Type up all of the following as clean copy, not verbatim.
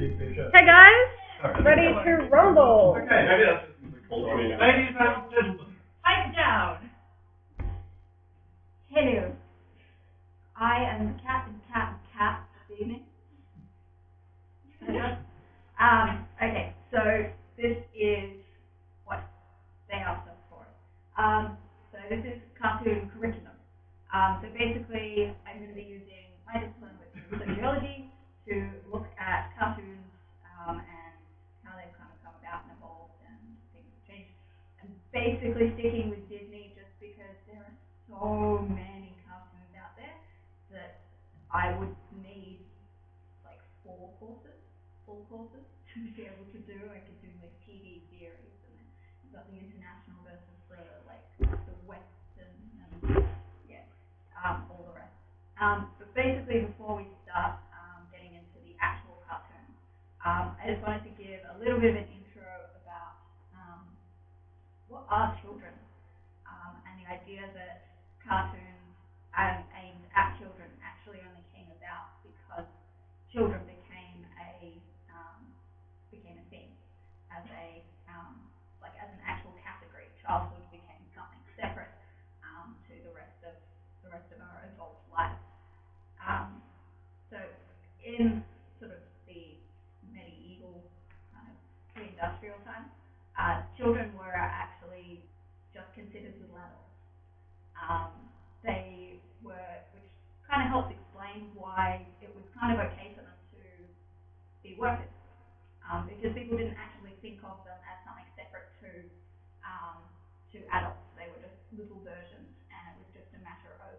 Hey guys, ready to rumble. Okay, maybe that's just cold. Ladies and gentlemen. Pipe down. Hello. I am the cat this evening. Okay, so this is what they asked us for. So this is cartoon curriculum. So basically, I'm going to be using my discipline, which is sociology, to look at cartoons and how they've kind of come about and evolved and things have changed. And basically sticking with Disney just because there are so many cartoons out there that I would need like full courses to be able to do. I could do like TV series and then you've got the international versus the like the Western and yeah, all the rest. But basically before we start getting into the actual cartoons, I just wanted to give a little bit of an intro about what are children and the idea that cartoons aimed at children actually only came about because children became a thing as a like as an actual category. Childhood became something separate to the rest of our adult life. So in sort of the medieval kind of pre-industrial time, children were actually just considered little adults. They were, which kind of helps explain why it was kind of okay for them to be workers, because people didn't actually think of them as something separate to adults. They were just little versions, and it was just a matter of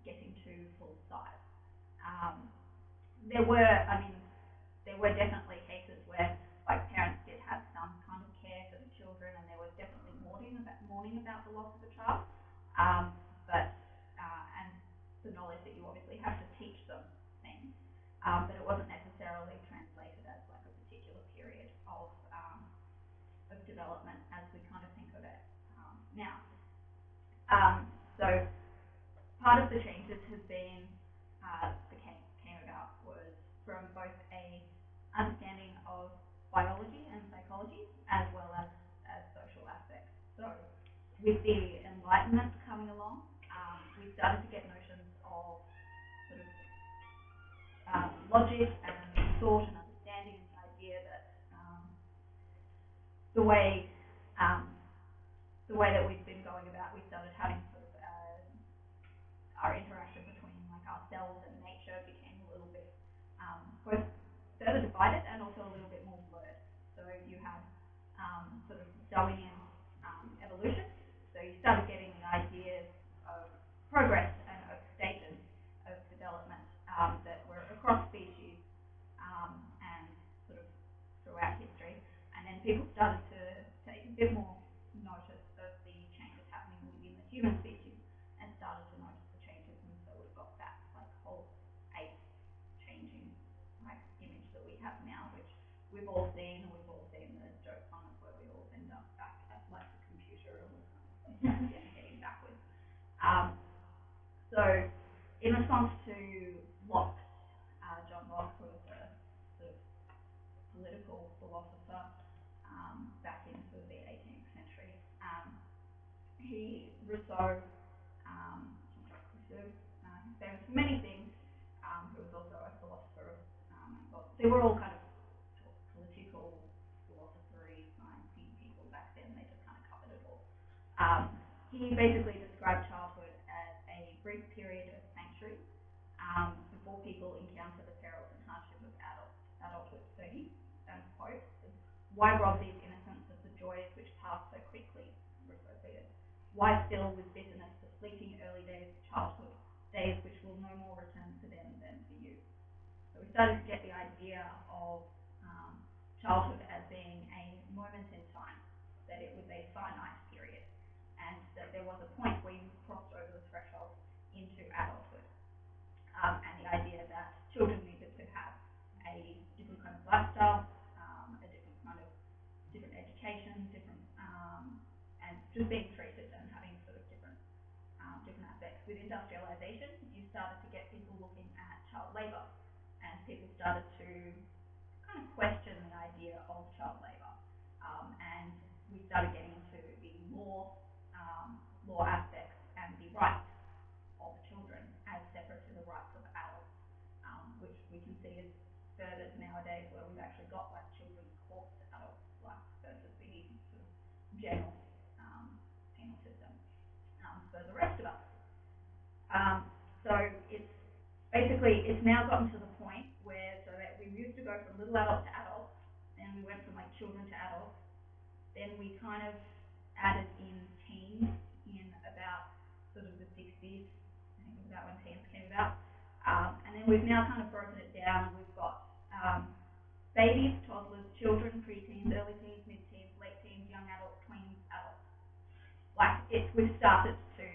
getting to full size. There were definitely cases where like parents did have some kind of care for the children, and there was definitely mourning about the loss of a child. And the knowledge that you obviously have to teach them things, but it wasn't necessarily translated as like a particular period of development as we kind of think of it now. So part of the changes has been that came about was from both a understanding of biology and psychology as well as social aspects. So with the Enlightenment coming along, we started to get notions of sort of logic and thought and understanding, and the idea that the way that we've been going about, we started having sort of our interaction between like ourselves and nature became a little bit both further divided and also a little bit more blurred. So you had sort of Darwinian evolution. So you started getting the ideas of progress and of stages of development that were across species and sort of throughout history. And then people started to take a bit more notice of the changes happening within the human species and started to notice the changes. And so we've got that like whole ape changing like image that we have now, which we've all seen, and we've all seen the joke on it where we all end up back at like the computer and we're kind of heading backwards. So in response to Locke, John Locke, who was a sort of political philosopher back in sort of the 18th century, Rousseau, he's famous for many things, who was also a philosopher. They were all kind of political, philosophy, sciencey people back then. They just kind of covered it all. He basically described childhood as a brief period of sanctuary before people encounter the perils and hardship of adulthood. So he quotes, "Why rob these innocents of the joys which pass so quickly?" Rousseau said. "Why fill with bitterness the fleeting early days of childhood, days which will no more return for them than for you?" So we started to get the idea of childhood as being a moment in time, that it was a finite period, and that there was a point where you crossed over the threshold into adulthood. And the idea that children needed to have a different kind of lifestyle, a different education, and just being treated and having sort of different aspects. With industrialization, you started to get people looking at child labor, and people started to kind of started getting into the law aspects and the rights of children as separate to the rights of adults, which we can see is furthered nowadays, where we've actually got like children's courts adults, like versus the sort of general penal system for the rest of us. So it's now gotten to the point where so that we used to go from little adults to adults, then we went from like children to adults, then we kind of added in teens in about sort of the 60s, I think it was about when teens came about, and then we've now kind of broken it down. We've got babies, toddlers, children, preteens, early teens, mid-teens, late teens, young adults, tweens, adults. We've started to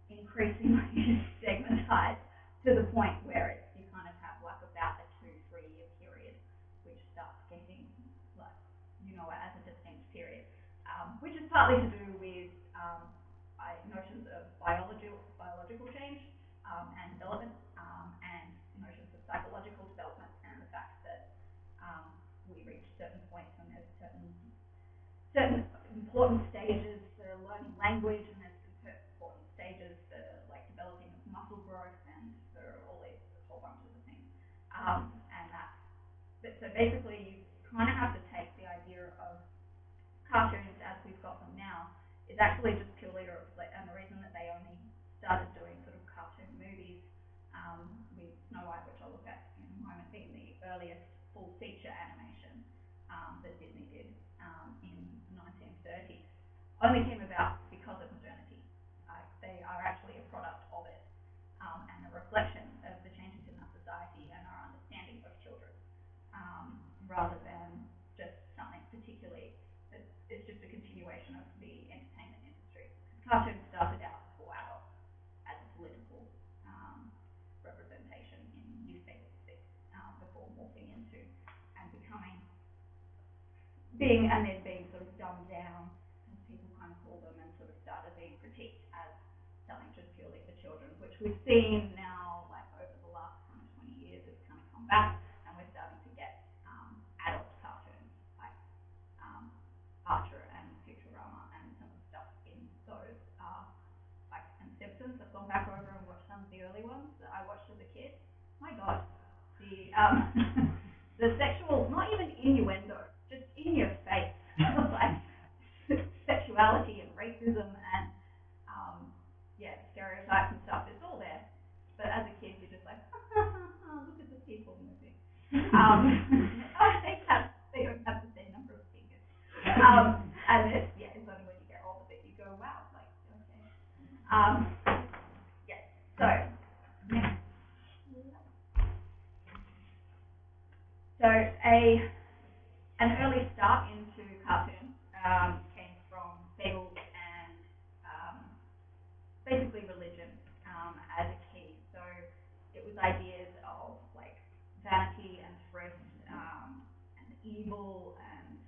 increasingly segmentize to the point where you kind of have like about a 2-3 year period, which starts getting like, as a distinct period, which is partly to do with notions of biological change and development, and notions of psychological development, and the fact that we reach certain points when there's certain important stages for learning language, and there's important stages for like developing muscle growth and for all these whole bunch of the things. So basically you kind of have to take the idea of cartoons as we've got them now is actually just purely and the reason that they only started doing sort of cartoon movies with Snow White, which I'll look at in a moment, being the earliest full feature animation that Disney did in the 1930s, only came about because of modernity. They are actually a product of it and a reflection of the changes in our society and our understanding of children, rather than just something particularly that is just a continuation of the entertainment industry. Cartoons started out for adults as a political representation in newspaper speak before morphing into and being sort of dumbed down, as people kind of call them, and sort of started being critiqued as something just purely for children, which we've seen now, like over the last kind of 20 years, it's kind of come back, and we're starting to get adult cartoons like Archer and Futurama, and some of the stuff in those like and Simpsons. I've gone back over and watched some of the early ones that I watched as a kid. My God, the the sexual, not even innuendo, just in your face, like sexuality and racism and stereotypes and stuff. It's all there, but as a kid, you're just like, look at the people moving. They don't have the same number of fingers. And it's only when you get older that you go, wow, like, okay. So next. So an early start into cartoons came from fables and basically religion as a key. So it was ideas of like vanity and thrift and evil, and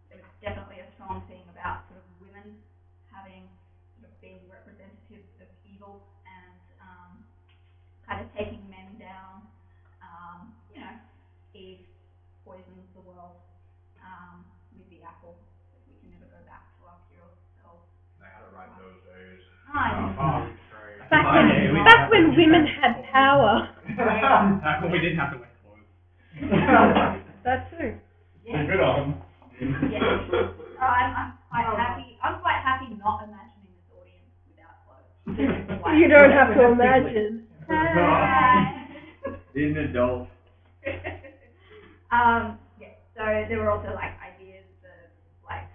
there was definitely a strong thing about sort of women having sort of being representatives of evil and kind of taking men down. Eve poisons the world with the apple. We can never go back to our pure selves. They had it right in those days. Back when women had power. When we didn't have to wear clothes. That too. Yeah. Good on. Yeah. I'm quite happy not imagining this audience without clothes. You don't have to imagine. He's an adult. So there were also like ideas of like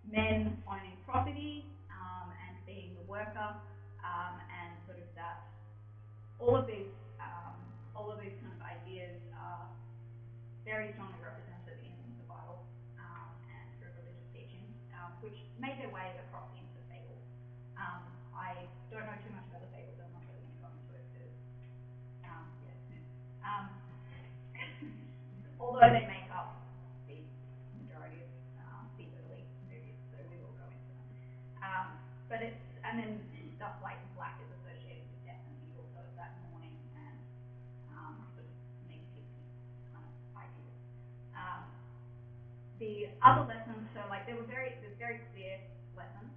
men owning property and being the worker, and sort of that. All of these kind of ideas are very strongly represented in the Bible and through religious teachings, which made their way across into fables. I don't know too much about the fables, so I'm not really going to go into it because although they make up the majority of the early movies, so we will go into them. But and then stuff like black is associated with death and evil, so it's that mourning and sort of negativity kind of ideas. the other lessons, so like there's very clear lessons,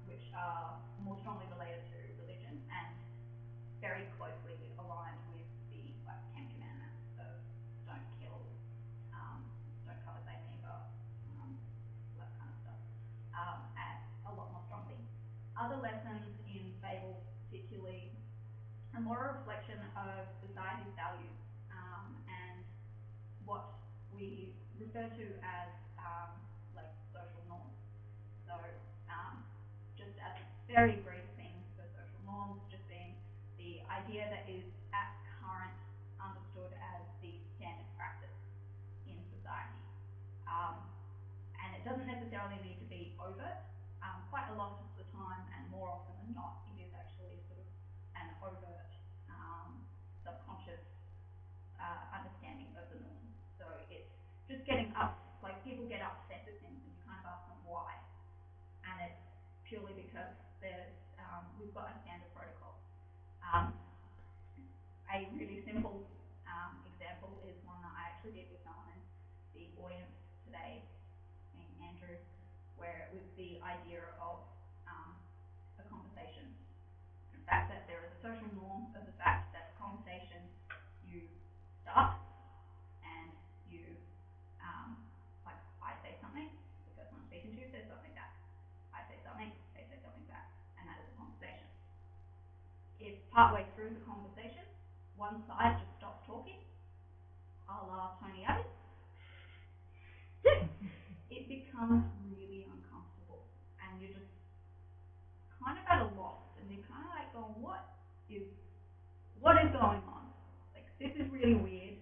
which are more strongly related to religion and very closely aligned with the like 10 commandments of don't kill, don't covet thy neighbor, that kind of stuff, and a lot more strongly. Other lessons in fables, particularly, are more a reflection of society's values, and what we refer to as like social norms. So just as very brief things for social norms, just being the idea that is at current understood as the standard practice in society. And it doesn't necessarily need to be overt. Quite a lot of the time, and more often than not, it is actually sort of an overt, subconscious understanding of the norm. So it's just getting up, like people get upset at things and you kind of ask them why. And it's purely because we've got a standard protocol. A really simple example is one that I actually did with someone in the audience today, named Andrew, where it was the idea of a conversation. The fact that there is a social norm of the fact that a conversation you start and you, like I say something, the person I'm speaking to says something back. I say something, they say something back, and that is a conversation. If partway through the conversation, one side just stops talking, a la Tony Abbott, it becomes really uncomfortable, and you're just kind of at a loss, and you're kind of like going, what is going on? Like, this is really weird,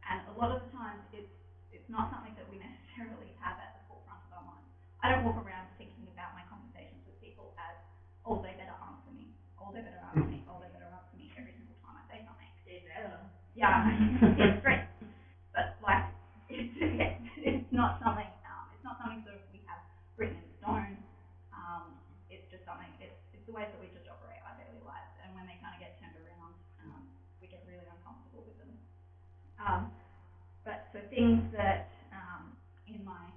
and a lot of the times it's not something that we necessarily have at the forefront of our mind. I don't walk around thinking about my conversations with people as, oh, they better answer me, oh, they better answer me, oh, they better answer me every single time I say something. They better. Yeah, it's great, but like, it's not something sort of we have written in stone. It's just something. It's the ways that we just operate our daily lives, and when they kind of get turned around, we get really uncomfortable with them. But so things that in my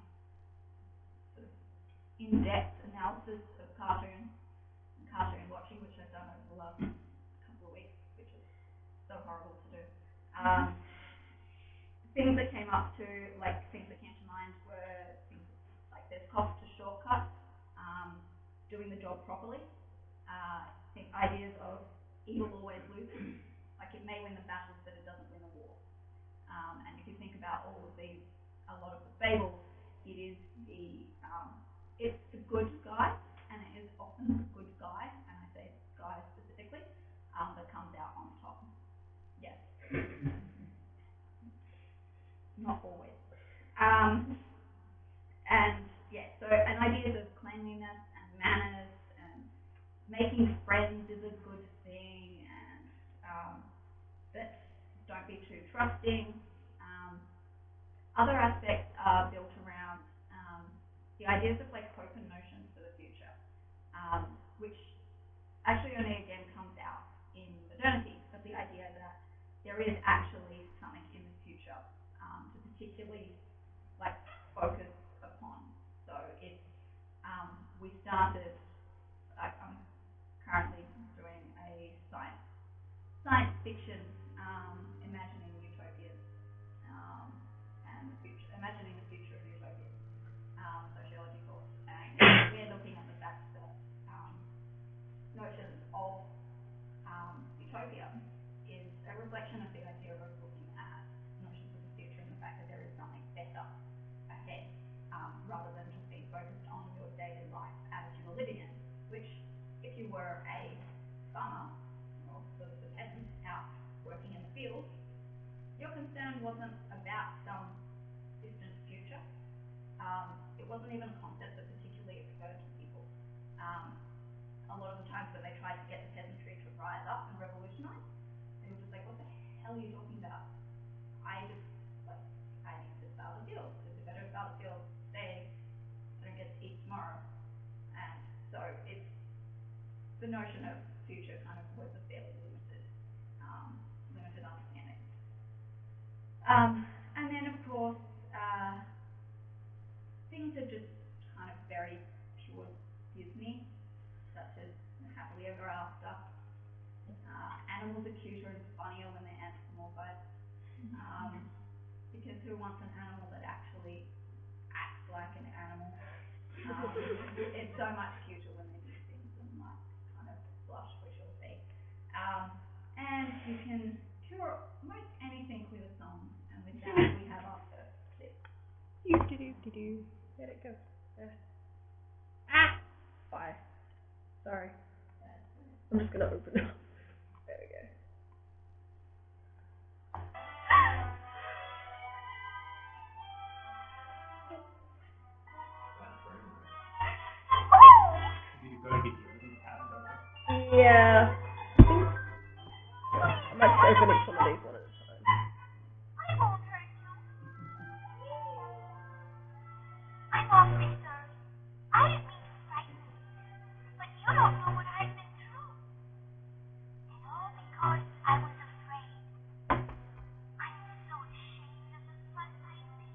sort of in-depth analysis of cartoon watching, which I've done over the last couple of weeks, which is so horrible to do. Things that came up to, like things that came to mind were things like there's cost to shortcut, doing the job properly, ideas of evil always loses, like it may win the battles but it doesn't win the war. And if you think about all of these, a lot of the fables, it is it's the good guy, and it is often the good guy, and I say guy specifically, that comes out on top. Yes. Not always. And yeah, so and ideas of cleanliness and manners and making friends is a good thing, and that don't be too trusting. Other aspects are built around the ideas of like hope and notions for the future, which actually only again comes out in modernity, but the idea that there is actually something in the future to particularly like focus upon. So it's we started. I'm currently doing a science fiction imagining utopias and the future, imagining the future of utopias, sociology course, and we're looking at the fact that notions of utopia is a reflection of the idea of looking at notions of the future and the fact that there is something better ahead, rather than just being focused on your daily life as you are living it, which if you were a farmer or sort of a peasant out working in the field, your concern wasn't about some distant future. It wasn't even a concept that particularly occurred to people. A lot of the times when they tried to get the peasantry to rise up and revolutionize, they were just like, what the hell are you talking about? I need to start a field. Is it better to start a field today? I don't get to eat tomorrow. And so it's the notion of future kind of was a fairly limited understanding. And then of course, who wants an animal that actually acts like an animal. It's so much cuter when they do things and like kind of blush, which you'll see. And you can cure most anything with a song, and with that we have our first clip. Do. Where'd it go? There. Ah! Bye. Sorry. I'm just gonna open it up. There we go. Yeah. I might just open up some of these one at a time. I won't hurt you. I'm awfully sorry. I didn't mean to frighten you. But you don't know what I've been through. And all because I was afraid. I'm so ashamed of the fuss I made.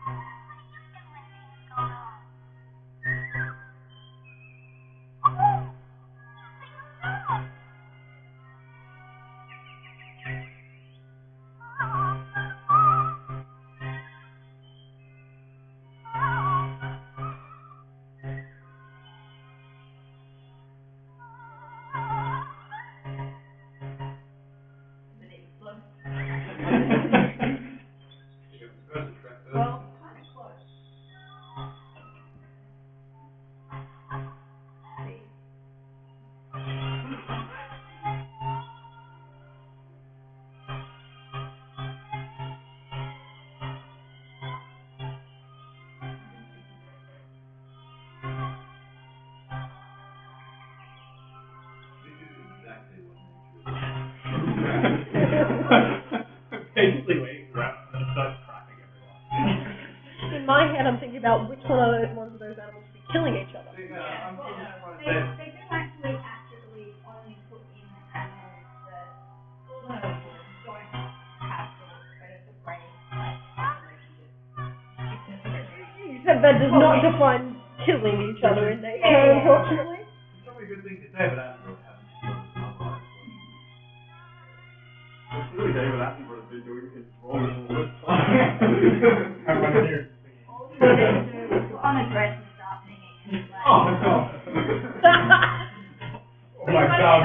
What do you do when things go wrong? Oh, sing a song. Well, kind of close. See? Basically waiting for us and then starts cracking everyone. In my head, I'm thinking about which one of those ones of those animals would be killing each other. They do actually accurately only put in animals that don't have sort of predator-prey relationship. Except that does not define killing each other in nature, Yeah. unfortunately. It's probably a good thing to say, but Attenborough hasn't killed another life. That's really David Attenborough's been doing his role all this time. I'm right here. All you need to do is put on a dress and start singing. And like, Oh, God. Oh, my God.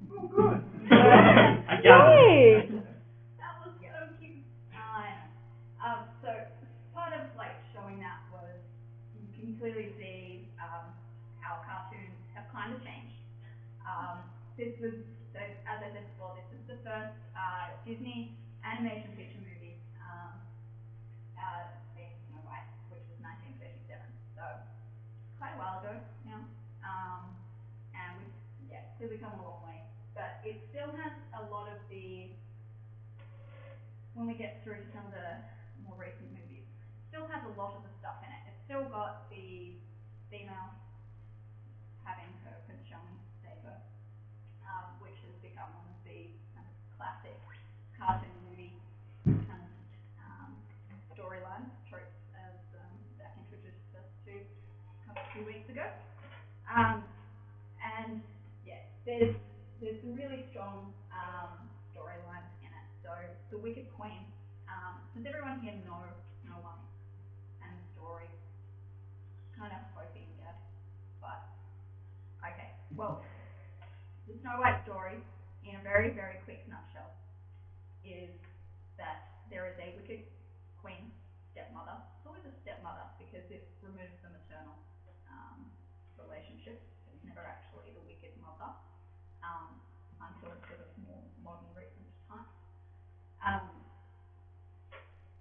Oh, good. I got it. Yay! that was so cute. I know. So part of like showing that was you can clearly see how cartoons have kind of changed. This was, so as I said before, this is the first Disney animation feature movie being Snow White, which was 1937. So quite a while ago now. And we've clearly come a long way. But it still has a lot of the, when we get through to some of the more recent movies, still has a lot of the stuff in it. It's still got the female having her Prince Charming save her, which has become one of the kind of classic cartoon movie kind of storylines, tropes, as Zach introduced us to a few weeks ago. And yeah, there's some really strong storylines in it. So the Wicked Queen, does everyone here know Snow White and the story? Kind of hoping, yeah, but okay. Well, the Snow White story, in a very, very quick nutshell, is that there is a wicked queen stepmother. It's always a stepmother because it removes the maternal relationship. It's never actually the wicked mother until sort of more modern recent times.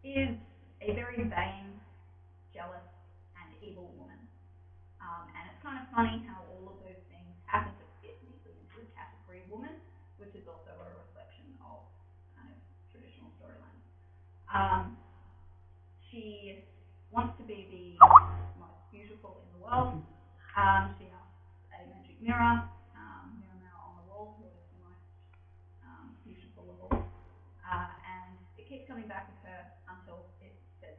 Is a very vain, jealous, and evil woman. And it's kind of funny how all of those things happen to fit neatly into the category woman, which is also a reflection of kind of traditional storylines. She wants to be the most beautiful in the world. She asks a magic mirror, mirror on the wall, who is the most beautiful of all. And it keeps coming back with her until it says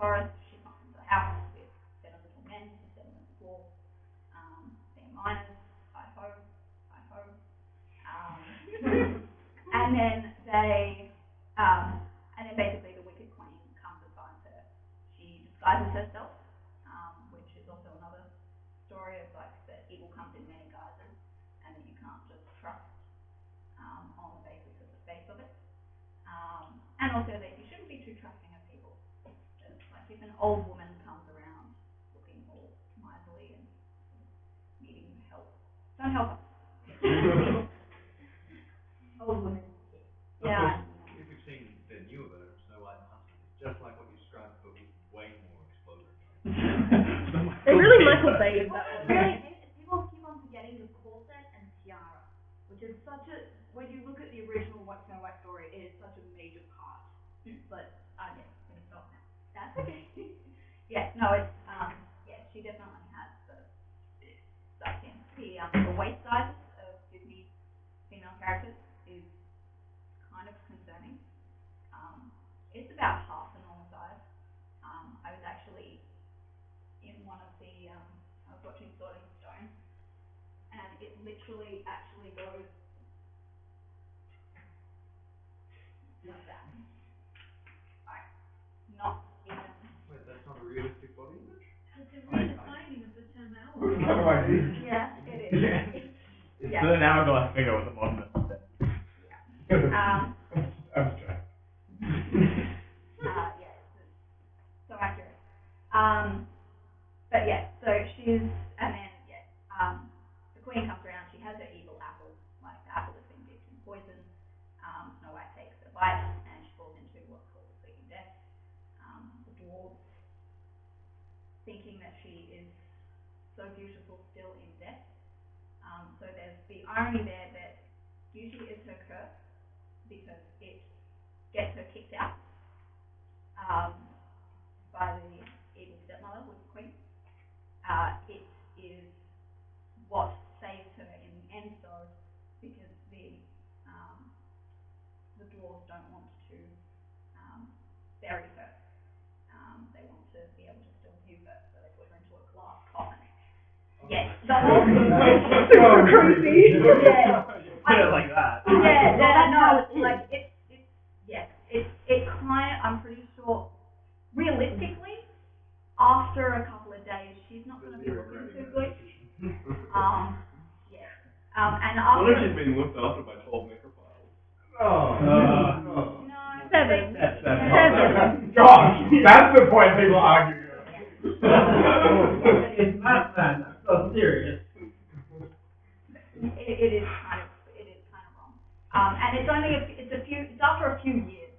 forest. She comes into the house with 7 little men who sit on the floor. They're miners. Hi ho, hi ho. And then basically the wicked queen comes and finds her. She disguises herself, which is also another story of like that evil comes in many guises, and that you can't just trust on the basis of the face of it. And also that you shouldn't be too trusting of people. It's like if an old woman comes around looking all miserly and needing help, don't help her. Old women. Yeah. If you've seen the newer version, Snow White and the Huntsman, it's just like what you described, but with way more exploders. They really Michael Bay that What I one. really hate is people keep on forgetting the corset and tiara, which is such a, when you look at the original Snow White story, it is such a major part. But, yeah, let me stop now. That's okay. Yeah, no, it's, yeah, she definitely has the stuff in. The waist sizes of Disney female characters is kind of concerning. It's about half the normal size. I was actually in one of the, I was watching Sword in Stone, and it literally actually goes like that. Like, not even. Wait, that's not a realistic body image? It's a redefining of the term Kind hour. of idea. Yeah, it is. It's Yeah. an hourglass figure with a modern assistant. Abstract. Yeah, it's so accurate. But yeah, so she's, and then, yeah, the queen comes around, she has her evil apple, like the apple has been dipped in poison. Snow White takes a bite, and she falls into what's called the sleeping death. The dwarves, thinking that she is so beautiful still in death. So there's the irony there that beauty is her curse, because it gets her kicked out by the evil stepmother with the queen. It is what saves her in the end, though, because the dwarves don't want to bury her. They want to be able to still view her, so they put her into a glass coffin. Yes, the whole Super creepy. Yeah. Put it like that. Yeah, no, like it kind of, I'm pretty sure, realistically, after a couple of days, she's not going to be looking too good. Yeah. And What after. if she's been looked after by 12 necrophiles? No. 7. Yeah. Gosh, that's the point people argue. It's not that. I'm so serious. It is kind of wrong. And it's only it's after a few years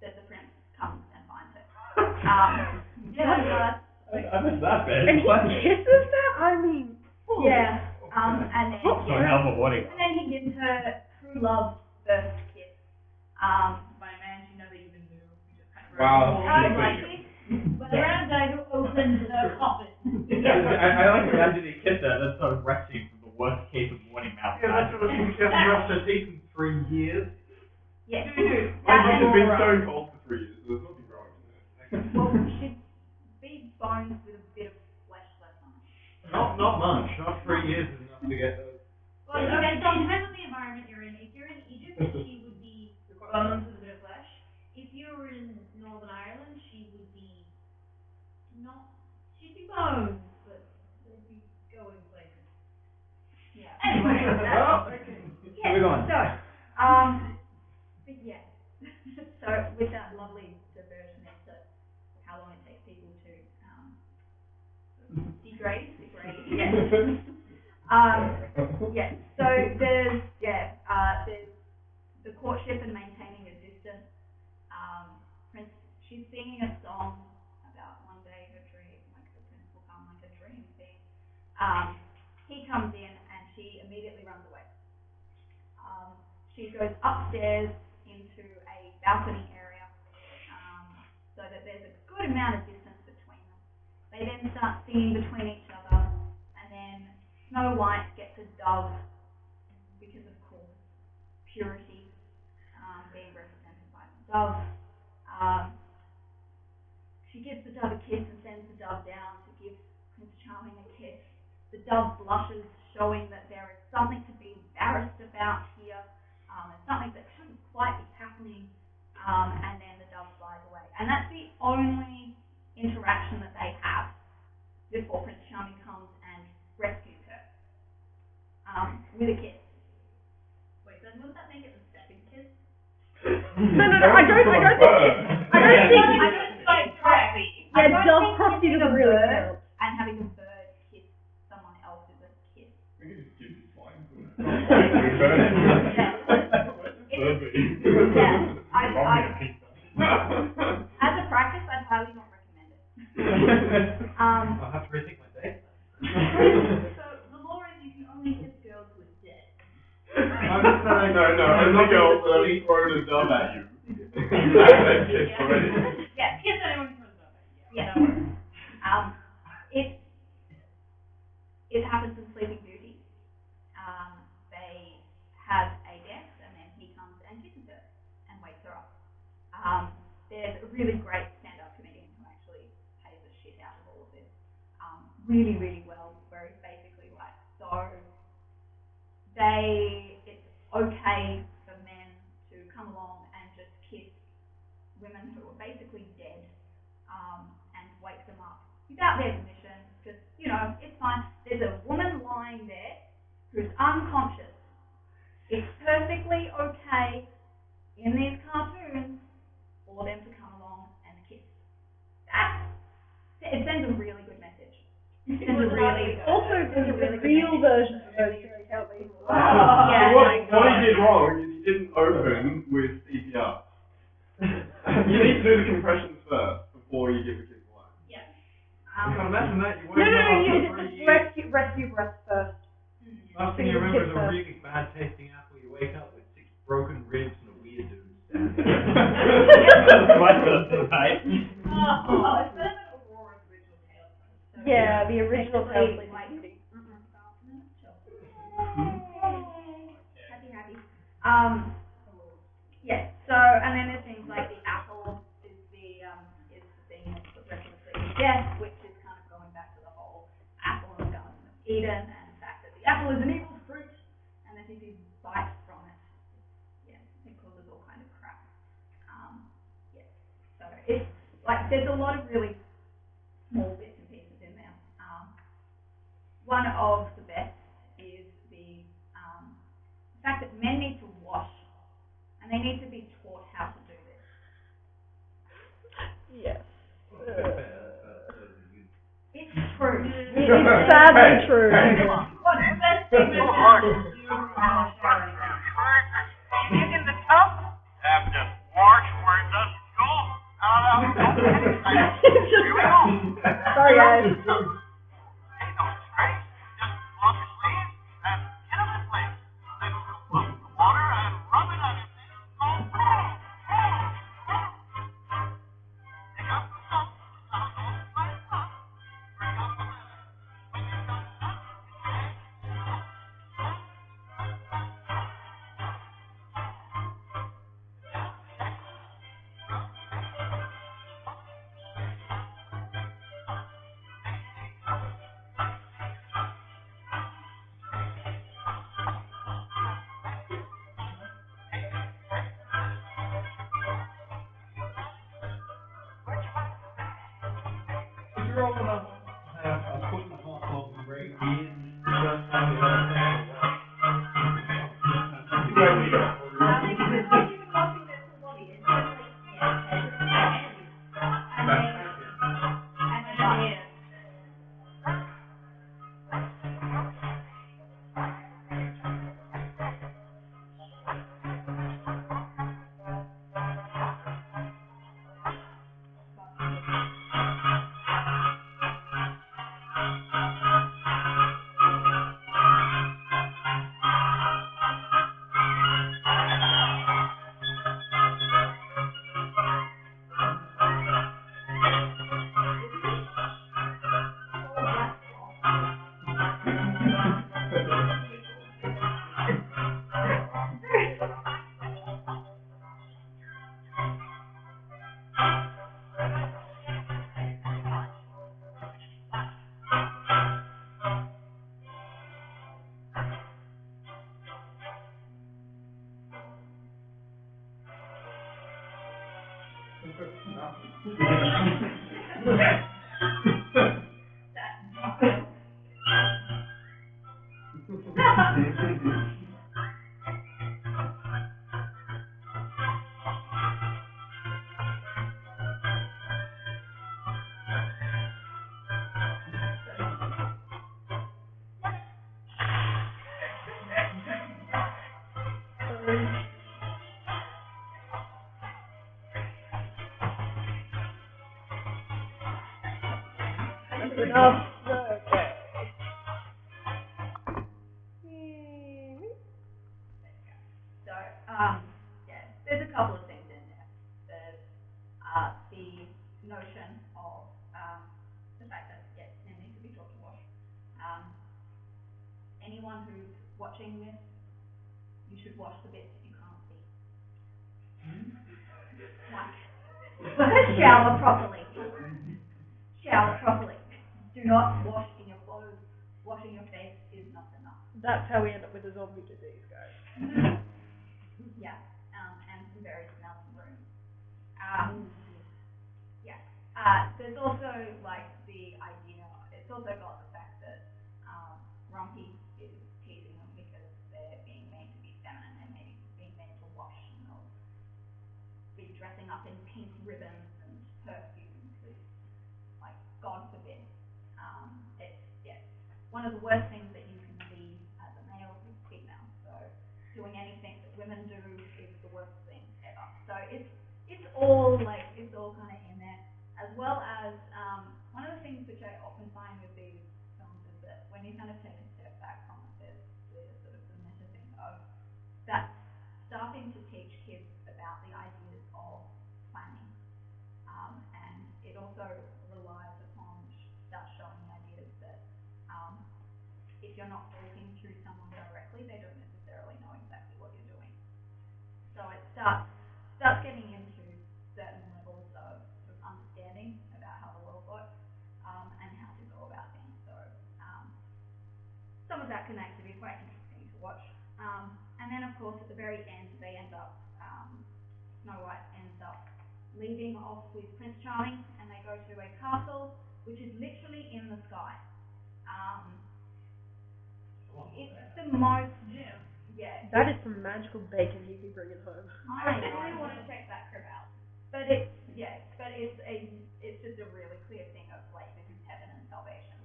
that the prince comes and finds her. Yeah. I missed that bit. And he kisses that? I mean, Yeah. And then. So a hell of a wedding. And then he gives her true love first kiss. By a man you know that even knew. You just kind of Wow. But the round guy who opened the coffin. I like to imagine he kissed her, that's sort of resting from the worst case of morning mouth. Yeah, that's what I was thinking. Brushed her teeth in 3 years. Yes. I've been stone cold for 3 years, so there's nothing wrong with that. Well, she'd be bones with a bit of flesh left on it. Not much. Not 3 years is enough to get those. Well, okay, so it depends on the environment you're in. If you're in Egypt, she would be bones with a bit of flesh. If you were in Northern Ireland, she would be she'd be bones, but they'd be going places. Yeah. Anyway, Yeah. Move on. So, but yeah. So with that lovely diversion into how long it takes people to degrade. Yeah. Yeah. So there's the courtship and maintaining a distance. Prince, she's singing a song about one day her dream, like the prince will come, like a dream thing. He comes in and she immediately runs away. She goes upstairs into a balcony area, so that there's a good amount of distance between them. They then start singing between each other, and then Snow White gets a dove because, of course, purity being represented by the dove. She She gives the dove a kiss and sends the dove down to give Prince Charming a kiss. The dove blushes, showing that there is something to be embarrassed about here. It's something that shouldn't quite be happening. And then the dove flies away. And that's the only interaction that they have before Prince Charming comes and rescues her. With a kiss. Wait, then wouldn't that make it the second kiss? No, I don't think correctly. yeah, dove crossing doesn't really count. And having a bird kiss someone else is a kiss. We can just give you flying. As a practice, I'd highly not recommend it. I'll have to rethink my date. So the law is you can only kiss girls who are dead. No, only girls that have thrown a dove at you. Yeah, kiss anyone who throws a dove at you. Yeah. It happens in Sleeping Beauty. They have a dance and then he comes and kisses her and wakes her up. There's a really great stand-up comedian who actually pays the shit out of all of this. Really, really well, where he's basically like, so it's okay for men to come along and just kiss women who are basically dead, and wake them up without their permission, just, it's fine. There's a woman lying there who's unconscious. It's perfectly okay in these cartoons for them to come along and kiss. It sends a really good message. It sends a really Also, there's a real version of those fairy tale babies. Yeah. What he did wrong is he didn't open with CPR. You need to do the compressions first before you give the kids one. Yeah. I can imagine that. You No, won't you did rescue breath first. Last thing you remember is a really bad tasting apple. You wake up with 6 broken ribs and a weird dude standing there. It's better than Aurora's original tale. Yeah, the original tale. Happy. Yeah. So, and then there's things like the apple is the thing that's the reference to death, which is kind of going back to the whole apple in the Garden of Eden, and the fact that the apple is an evil fruit, and that if you bite from it, it causes all kind of crap. So it's like there's a lot of really small bits and pieces in there. One of the best is the fact that men need to wash, and they need to be taught how to do this. Yes. It's true. It is sadly true. What's the best thing that happens to you in the shower? In the tub? Have to wash where it doesn't go. Sorry, guys. Ain't no disgrace. Just plug your sleeves and get them in place. Then put the water and rub it on your face. Go boom. Pick up the soap. Now don't play up. Bring up the linen. When you've done that, If you're old enough to have a foot and a half long grey beard, just like the other thing. That's enough. Okay. So, yeah, there's a couple of things in there. There's the notion of the fact that, yes, there needs to be taught to wash. Anyone who's watching this, you should wash the bits that you can't see. Like, shower properly. Shower properly. Do not wash in your clothes. Washing your face is not enough. That's how we end up with a zombie disease, guys. Yeah, and some very smelly rooms. Yeah. There's also like the idea. It's also got the fact that Rumpy is teasing them because they're being made to be feminine and maybe being made to wash, and they'll be dressing up in pink ribbons and perfumes. Like, God forbid. One of the worst things that you can be as a male is female. So doing anything that women do is the worst thing ever. So it's all kind of in there, as well as one of the things which I often find with these films is that when you kind of take a step back from it, there's sort of the meta thing of that starting to teach kids about the ideas of planning, and it also relies upon start showing the ideas that if you're not talking to someone directly, they don't necessarily know exactly what you're doing. So it starts getting into certain levels of understanding about how the world works, and how to go about things. So some of that can actually be quite interesting to watch. And then of course at the very end they end up, Snow White ends up leaving off with Prince Charming, and they go to a castle which is literally in the sky. It's the most, yeah. That is some magical bacon you'd be bringing home. I really want to check that crib out, but it's just a really clear thing of like this is heaven and salvation,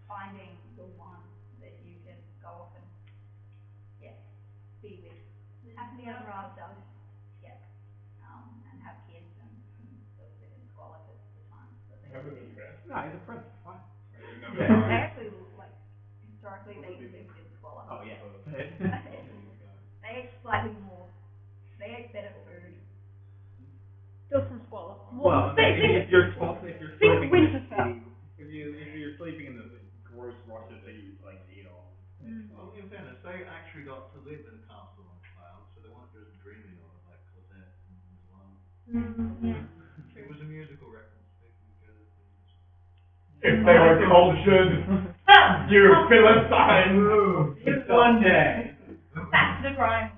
finding the one that you can go off and be with, happily ever after, and have kids and sort of live in squalor at the times that they live in. No, he's a prince. Fine. They actually like historically they lived in squalor. Oh yeah. They ate slightly more. They ate better food. Still some squalor. Well, if you're sleeping Winterfell. if you're sleeping in the gross rushes that you like eat off. Well, in fairness, they actually got to live in a castle on a cloud, so they weren't just dreaming of it like Cosette and Mulan. Yeah. It was a musical reference. If they were cultured, you Philistine. One day. That's the crime.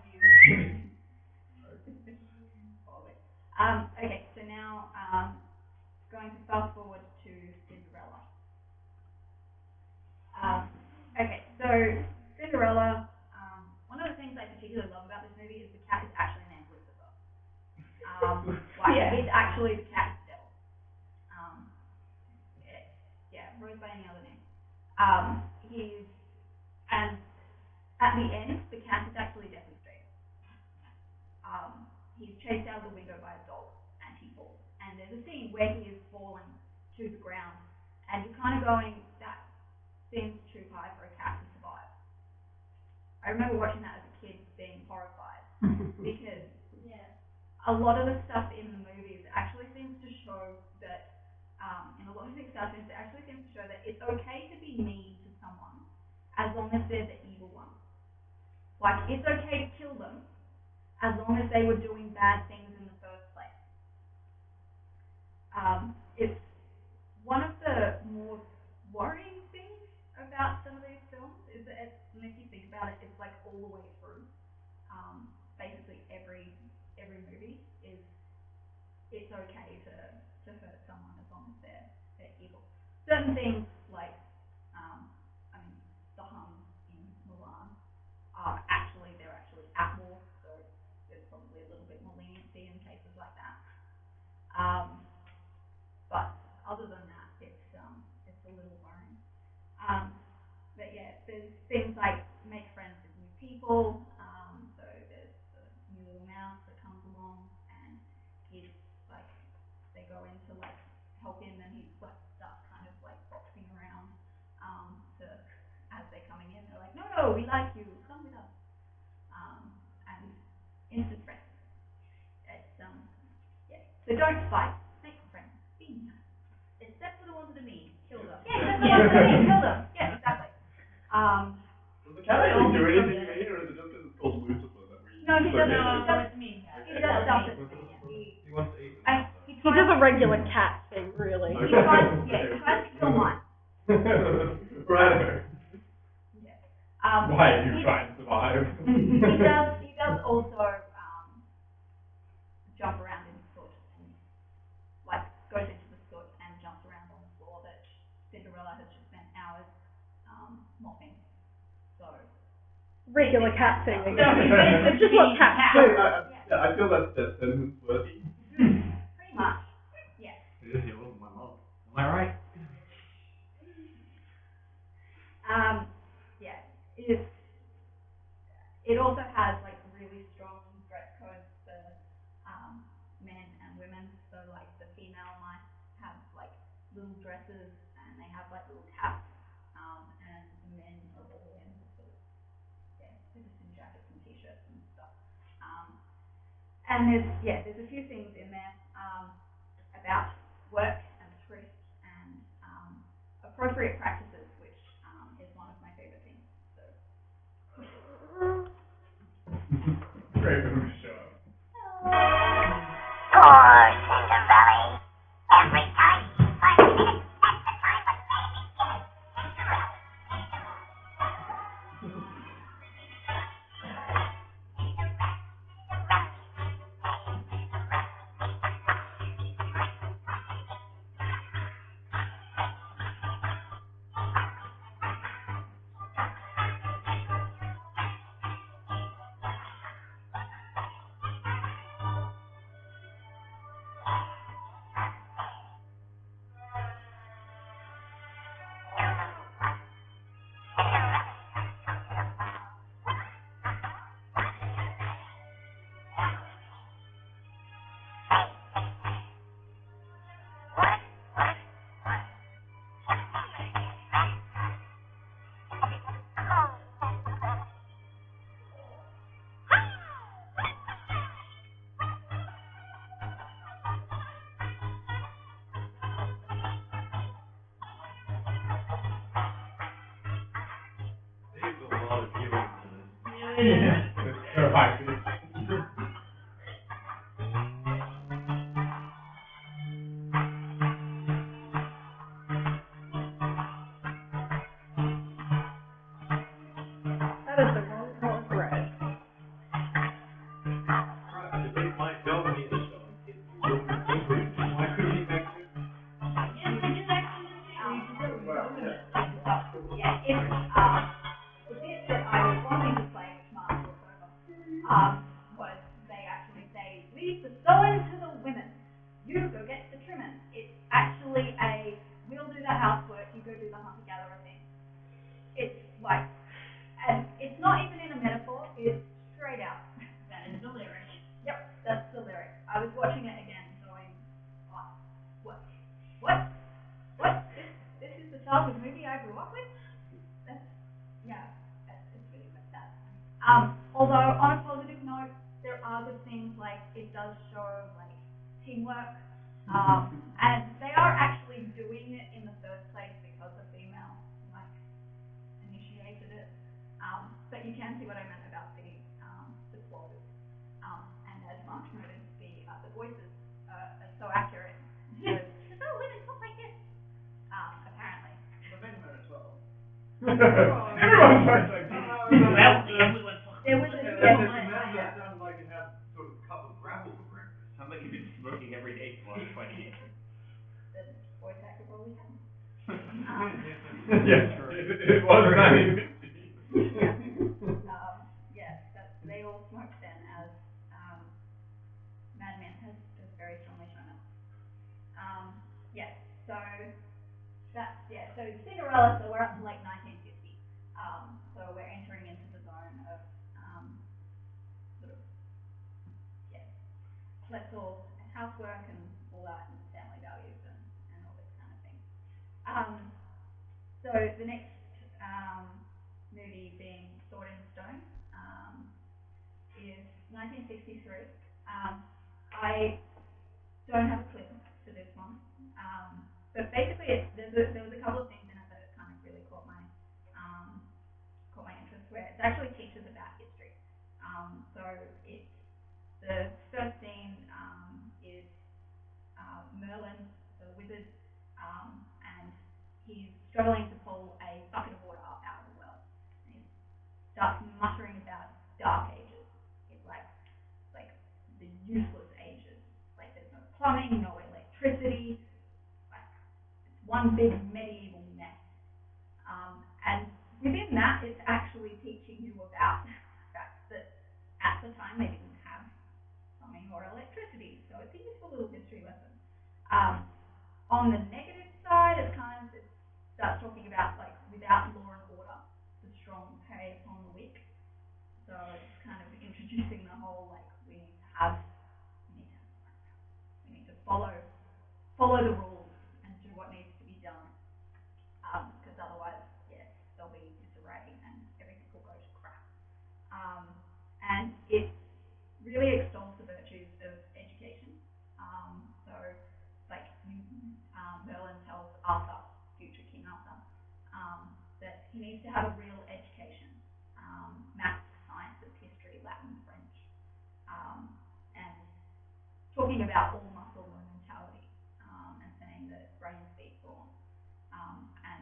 Okay, so now going to fast forward to Cinderella. Okay, so Cinderella. One of the things I particularly love about this movie is the cat is actually named Lucifer. It's actually the cat itself. Rose by any other name. And at the end, the cat is actually demonstrated. He's chased out of the window by a dog, and he falls. And there's a scene where he is falling to the ground, and you're kind of going, that seems too high for a cat to survive. I remember watching that as a kid, being horrified, because a lot of the stuff in the movies actually seems to show that, in a lot of these stuff, it actually seems to show that it's okay to be mean to someone as long as they're the evil one. Like, it's okay to kill them as long as they were doing bad things in the first place. It's one of the more worrying things about some of these films is that if you think about it, it's like all the way through. Basically every movie is, it's okay to certain things like, I mean, the Hun in Milan they're actually at war, so there's probably a little bit more leniency in cases like that. But other than that, it's a little worrying. But yeah, there's things like make friends with new people. So there's the new little mouse that comes along, and he's like, they go in to like help him, and he like starts kind of like boxing around. As they're coming in, they're like, no, we like you, come with us. And instant friends. It's yeah. So don't fight, make friends, be nice. Except for the ones that are mean, kill them. Yeah, except for the ones that are mean, kill them. Yeah, exactly. Does the cat actually do anything mean, or is it just because it's called Lucifer that we... No, he doesn't. No, it's mean. He does stuff that's mean. He wants to eat He He does a regular cat thing, really. He tries to kill mine. Right. Yeah. Why are you trying to survive? He does also jump around in soot and like goes into the soot and jumps around on the floor that Cinderella has just spent hours mopping. So Regular cat thing again. So It's just what cats do. I feel that's death sentence worthy. pretty much. Yeah. It is your my mom. Am I right? Yeah. It also has like really strong dress codes for men and women. So like the female might have like little dresses and they have like little caps. And the men are all in sort of they're just in jackets and t-shirts and stuff. And there's a few things in there about work and thrift and appropriate practices, which is one of my favorite things. So. Great movie show. Poor Cinderella. Every time she finds it, that's the time when baby gets Cinderella. There's a lot of healing to this. It's terrifying. That is the wrong color thread. Crap, it makes my dog need a dog. It's why couldn't he make two? Yes, they just actually do. Yeah, the bit that I was wanting to play, which Mark took over, was they actually say, leave the sewing to the women. You go get the trimming. It's actually we'll do the housework, you go do the hunter-gatherer thing. It's like, and it's not even in a metaphor, it's straight out. That is the lyric. Yep, that's the lyric. I was watching it again going, oh, what? This is the childhood movie I grew up with? It's really quite sad. Although on a positive note, there are good things like it does show like teamwork, and they are actually doing it in the first place because the female like initiated it. But you can see what I meant about the clauses. And as Mark noted, the voices are so accurate. So women talk like this. Apparently. The men are as well. Everyone talks like this. Everyone talks. There was a That sounds like it had sort of a cup of gravel for breakfast. Sounds like you've been smoking every day for the last 20 years. the voice actor probably can. Yes, it was 1950. Yeah, they all smoked then, as Mad Men has very strongly shown us. Yeah, so so Cinderella, so we're up to like 1950. So we're entering into the zone of sort of, yeah, let's all, and housework and all that, and family values and all this kind of thing. So the next movie being Sword in Stone is 1963. I don't have a clip for this one, but basically there was a couple of things in it that kind of really caught my interest. Where it actually teaches about history. So it's the first scene is Merlin, the wizard, and he's struggling to pull a bucket of water up out of the well. And he starts muttering about dark ages. It's like the useless ages. Like there's no plumbing, no electricity. Like it's one big medieval mess. And within that, it's actually teaching you about the fact that at the time they didn't have plumbing or electricity. So it's a useful little history lesson. On the negative side, it starts talking about like without law and order, the strong prey upon the weak. So it's kind of introducing the whole like we need to follow the rules and do what needs to be done. Because otherwise, yeah, there'll be disarray and everything will go to crap. And it really extols the virtues of education. So, like Merlin tells Arthur, future King Arthur, that he needs to have a real education, maths, sciences, history, Latin, French, and talking about all muscle, no mentality, and saying that brain speaks born, and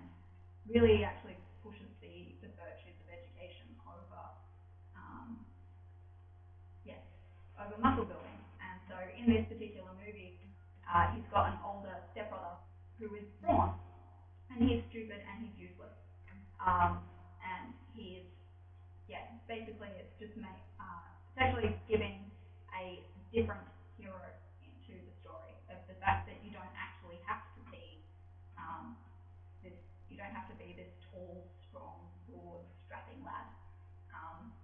really actually pushes the virtues of education over, over muscle building. And so in this particular movie, he's got an older stepbrother who is brawn, and he's stupid and he's useless, and he's basically it's just it's actually giving a different hero into the story of the fact that you don't actually have to be this tall, strong, broad, strapping lad.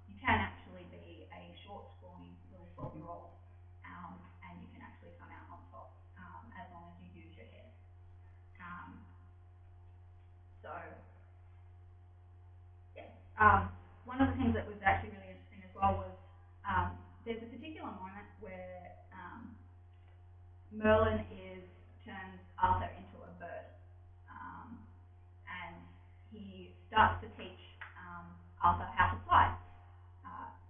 You can actually be a short, scrawny little 12-year-old, and you can actually come out on top as long as you use your head. So, yeah. One of the things that was actually really interesting as well was there's a particular moment where Merlin turns Arthur into a bird, and he starts to teach Arthur how to fly.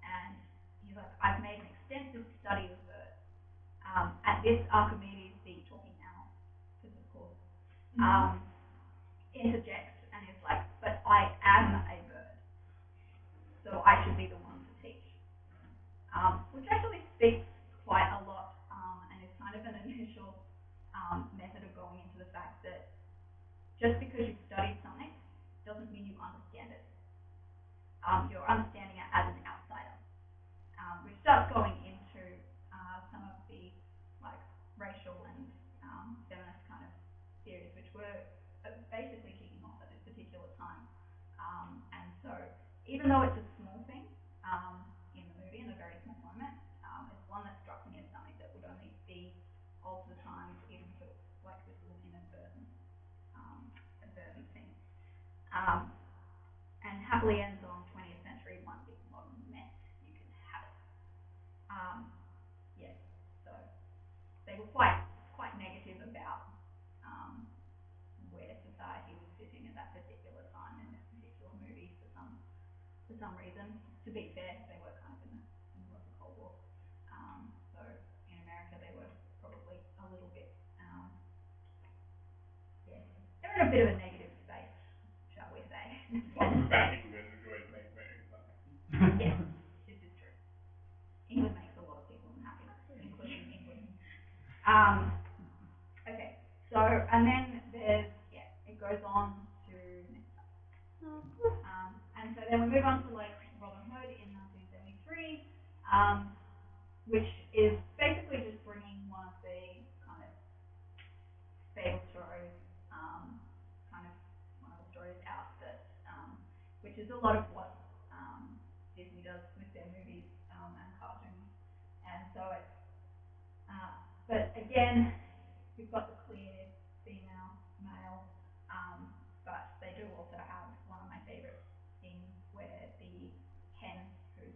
And he's like, I've made an extensive study of birds. At this, Archimedes, the talking owl, because of course, interjects and is like, but I am a bird, so I should be the one to teach. Which actually speaks quite a lot, and is kind of an initial method of going into the fact that just because you've studied something doesn't mean you understand it. You're understanding it as an outsider, which starts going into some of the like racial and feminist kind of theories, which were basically kicking off at this particular time. And so, even though it's a small thing in the movie, in a very small moment, it's one that struck me as something that would only be of the time, even if it was like this little inadvertent thing. And happily ends on 20th century, one big modern mess. You can have it. So they were quite negative about where society was sitting at that particular time in this particular movie for some reason. To be fair, they were kind of in the middle of the Cold War. So in America, they were probably a little bit, they're in a bit of a negative space, shall we say. Lots of bad England enjoyed making movies. Yes, this is true. England makes a lot of people unhappy, including England. Okay, so, and then it goes on to then we move on to like Robin Hood in 1973, which is basically just bringing one of the kind of fable stories, kind of one of the stories out that, which is a lot of what Disney does with their movies and cartoons, and so it's, but again, you've got the clear female, male, but they do also have one of my favorite things where the hen, who's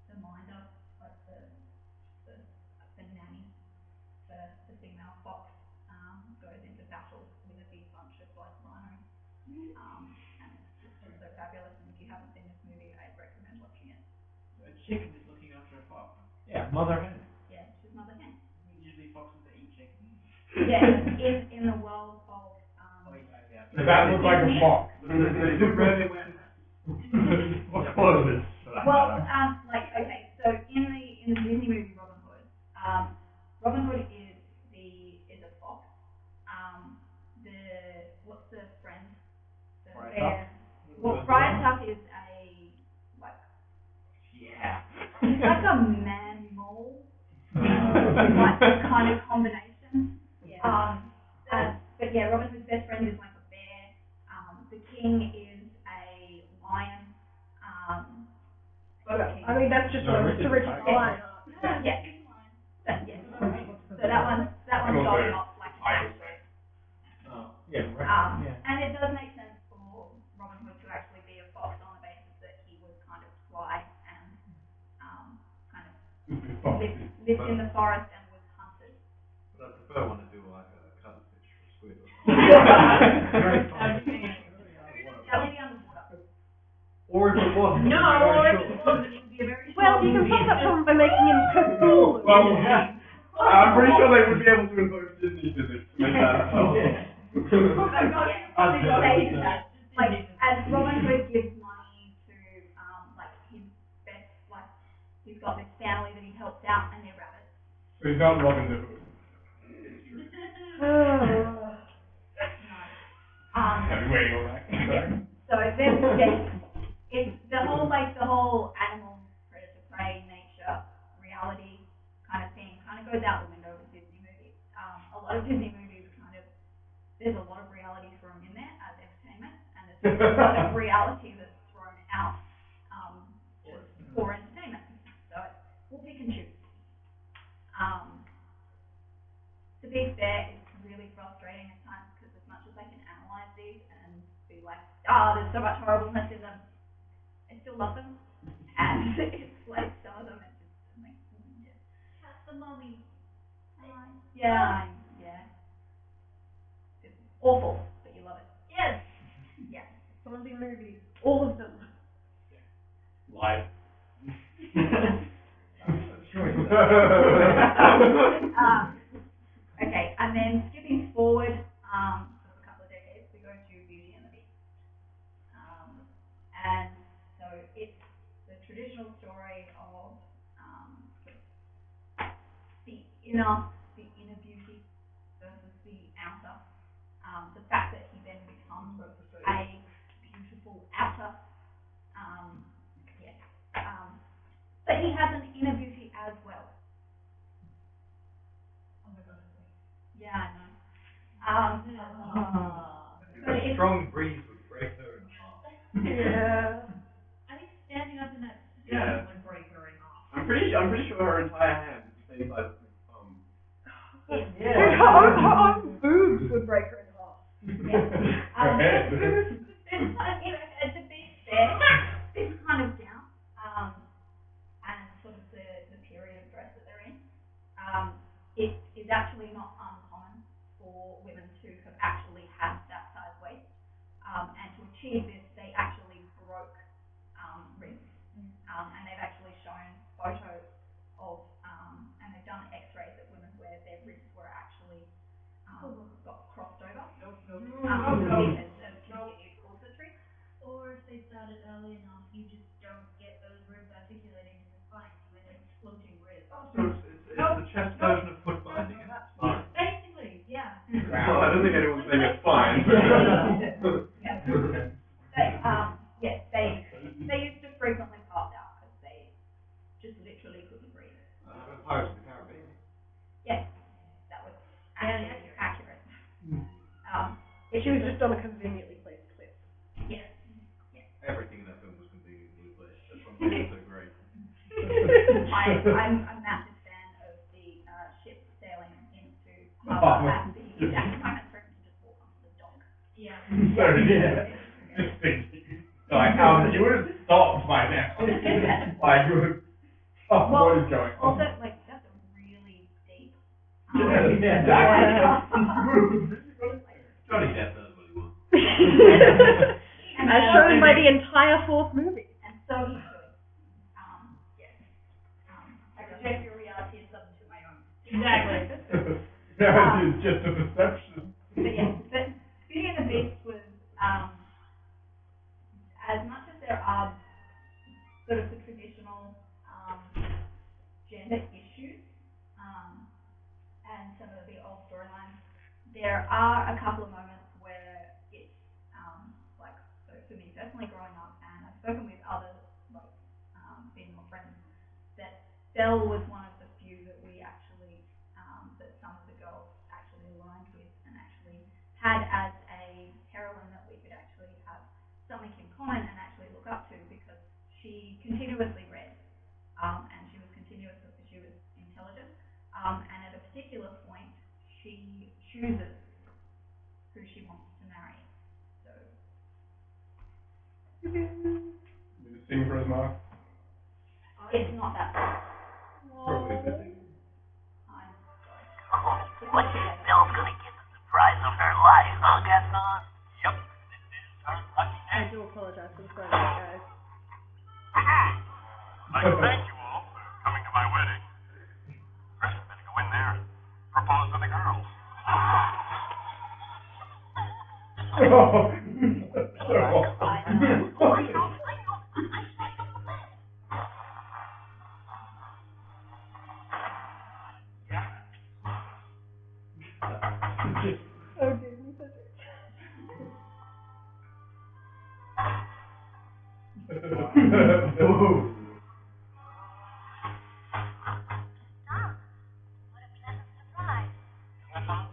the minder, like the nanny for the female fox, goes into battle with a big bunch of like rhinos, and it's just so fabulous. And if you haven't seen this movie, I recommend watching it. A chicken is looking after a fox. Yeah, mother hen. Yeah, she's mother hen. Usually foxes that eat chickens. Yeah, in the world of Does that look like a fox? They do rarely wear What colour is it? well, like okay, so in the Disney movie Robin Hood, Robin Hood is a fox. What's the friend? The Friar bear. Well, Friar Tuck is a like Yeah. he's like a man mole, like kind of combination. Yeah. But yeah, Robin Hood's best friend is like a bear. The king is a lion. I mean, that's just No, like Richard's to Richard's tiger. line. Yeah. So that one's going off like I that. will say. Oh, yeah, right. Yeah. And it does make sense for Robin Hood to actually be a fox on the basis that he would kind of fly and kind of lived in the forest and was hunted. But I prefer one to do like a cuttlefish or squid or Very fun. That would be underwater. Or if it wasn't. No, very if it short. wasn't, it would be a very Well, short you can movie. solve that problem by making him Cthulhu. Well, I'm pretty sure they would be able to invoke Disney physics to make that happen. Like, as Robin Hood gives money to, like, his best, like, he's got this family that he helps out and they're rabbits. So he's not Robin the Hood. I've been waiting on that. So then, it's the whole animal, predator, prey, nature, reality kind of thing kind of goes out the window with Disney movies. A lot of Disney movies there's a lot of reality thrown in there as entertainment, and there's a lot of reality that's thrown out for entertainment. So we'll pick and choose. To be fair, it's really frustrating at times because as much as I can analyze these and be like, there's so much horribleness in them, I still love them. And it's like some of them are just like, yeah. That's the mummy. Yeah. It's awful, but you love it. Yes. Yeah. Zombie movies, all of them. Live. Okay, and then skipping forward a couple of decades, we go to Beauty and the Beast. And so it's the traditional story of the inner beauty versus the outer. The fact that he then becomes a beautiful outer. But he has an inner beauty as well. Yeah, I know. But A it's strong breeze would break her in half. Yeah. I think standing up in that Yeah. would break her in half. I'm pretty sure her entire hand is the same size as my thumb. Dude, her own boobs would break her in half. Her head. To be fair, it's kind of down, and sort of the period of dress that they're in. It is actually not uncommon for women to have actually had that size waist, and to achieve this, they actually broke ribs, and they've actually shown photos of, and they've done X-rays of women where their ribs were actually got crossed over. Because of continued corsetry. Or if they started early enough, you just don't get those ribs articulating to the spine. You end up with floating ribs. So it's the chest version of foot binding, and it's fine. Basically, yeah. Well, I don't think anyone's saying it's fine. Yes, she was just on a conveniently placed cliff. Yes. Everything in that film was conveniently placed. That's what made it so great. I'm a massive fan of the ship sailing into harbour at the exact moment for him to just walk onto the dock. Yeah. Sorry, just thinking. Like, you would have stopped by now. Like, you would have stopped what is going on. Also, like, that's a really deep. Johnny Depp does what he wants. As shown by the entire fourth movie. And so he should. Yes. I project your reality and substitute my own. Exactly. It's just a perception. But yeah, but Beauty and the Beast was, as much as there are sort of the traditional gender issues and some of the old storylines, there are a couple of moments where it's like, so for me personally growing up, and I've spoken with other like female friends, that Belle was one of the few that we actually, that some of the girls actually aligned with and actually had as a heroine that we could actually have something in common and actually look up to, because she continuously read, and she was intelligent, and at a particular point she chooses who she wants to marry. So You just sing for us, Mark. it's not that bad. Probably busy. I'm sorry. What do you Bill's gonna get the surprise of her life, huh, Gaston? Yep, this is her lucky I day. do apologize for the spoilers, guys. I'd like to thank you all for coming to my wedding. First, we better go in there and propose to the girls. Oh, Disney Cedric. Tom, what a pleasant surprise. Isn't that fun?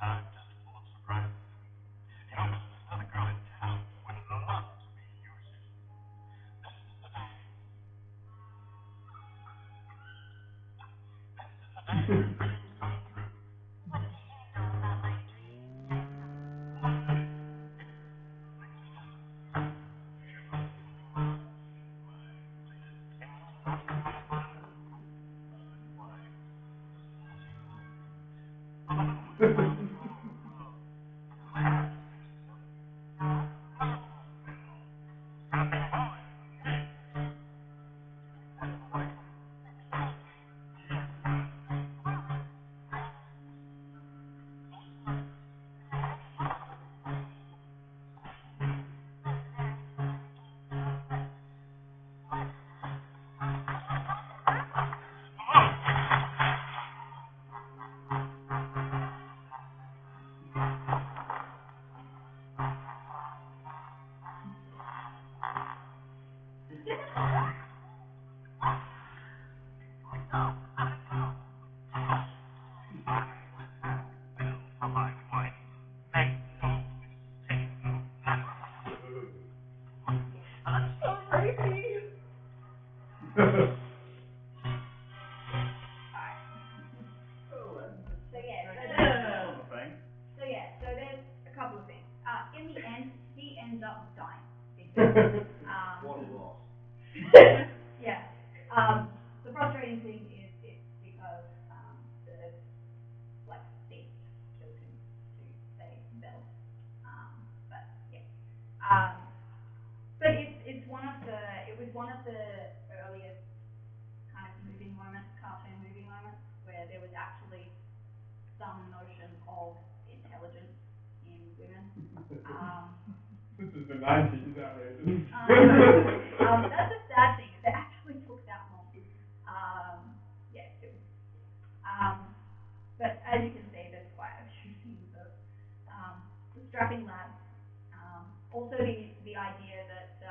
I'm just full of surprises. You know, there's another girl in town who would love to be your sister. This is the day. This is the day your dreams come true. What do you know about my dreams, Gaston? So there's a couple of things. In the end, he ends up dying. What a loss. Yeah. The frustrating thing is it's because the thief killed him to save Belle. But yeah. But it was one of the earliest kind of cartoon movie moments, where there was actually some notion of intelligence in women. This is the 90s, outrageous. That's a sad thing. It actually took that long. Yeah, it was. But as you can see, there's quite a few scenes of the strapping lad. Also, the idea that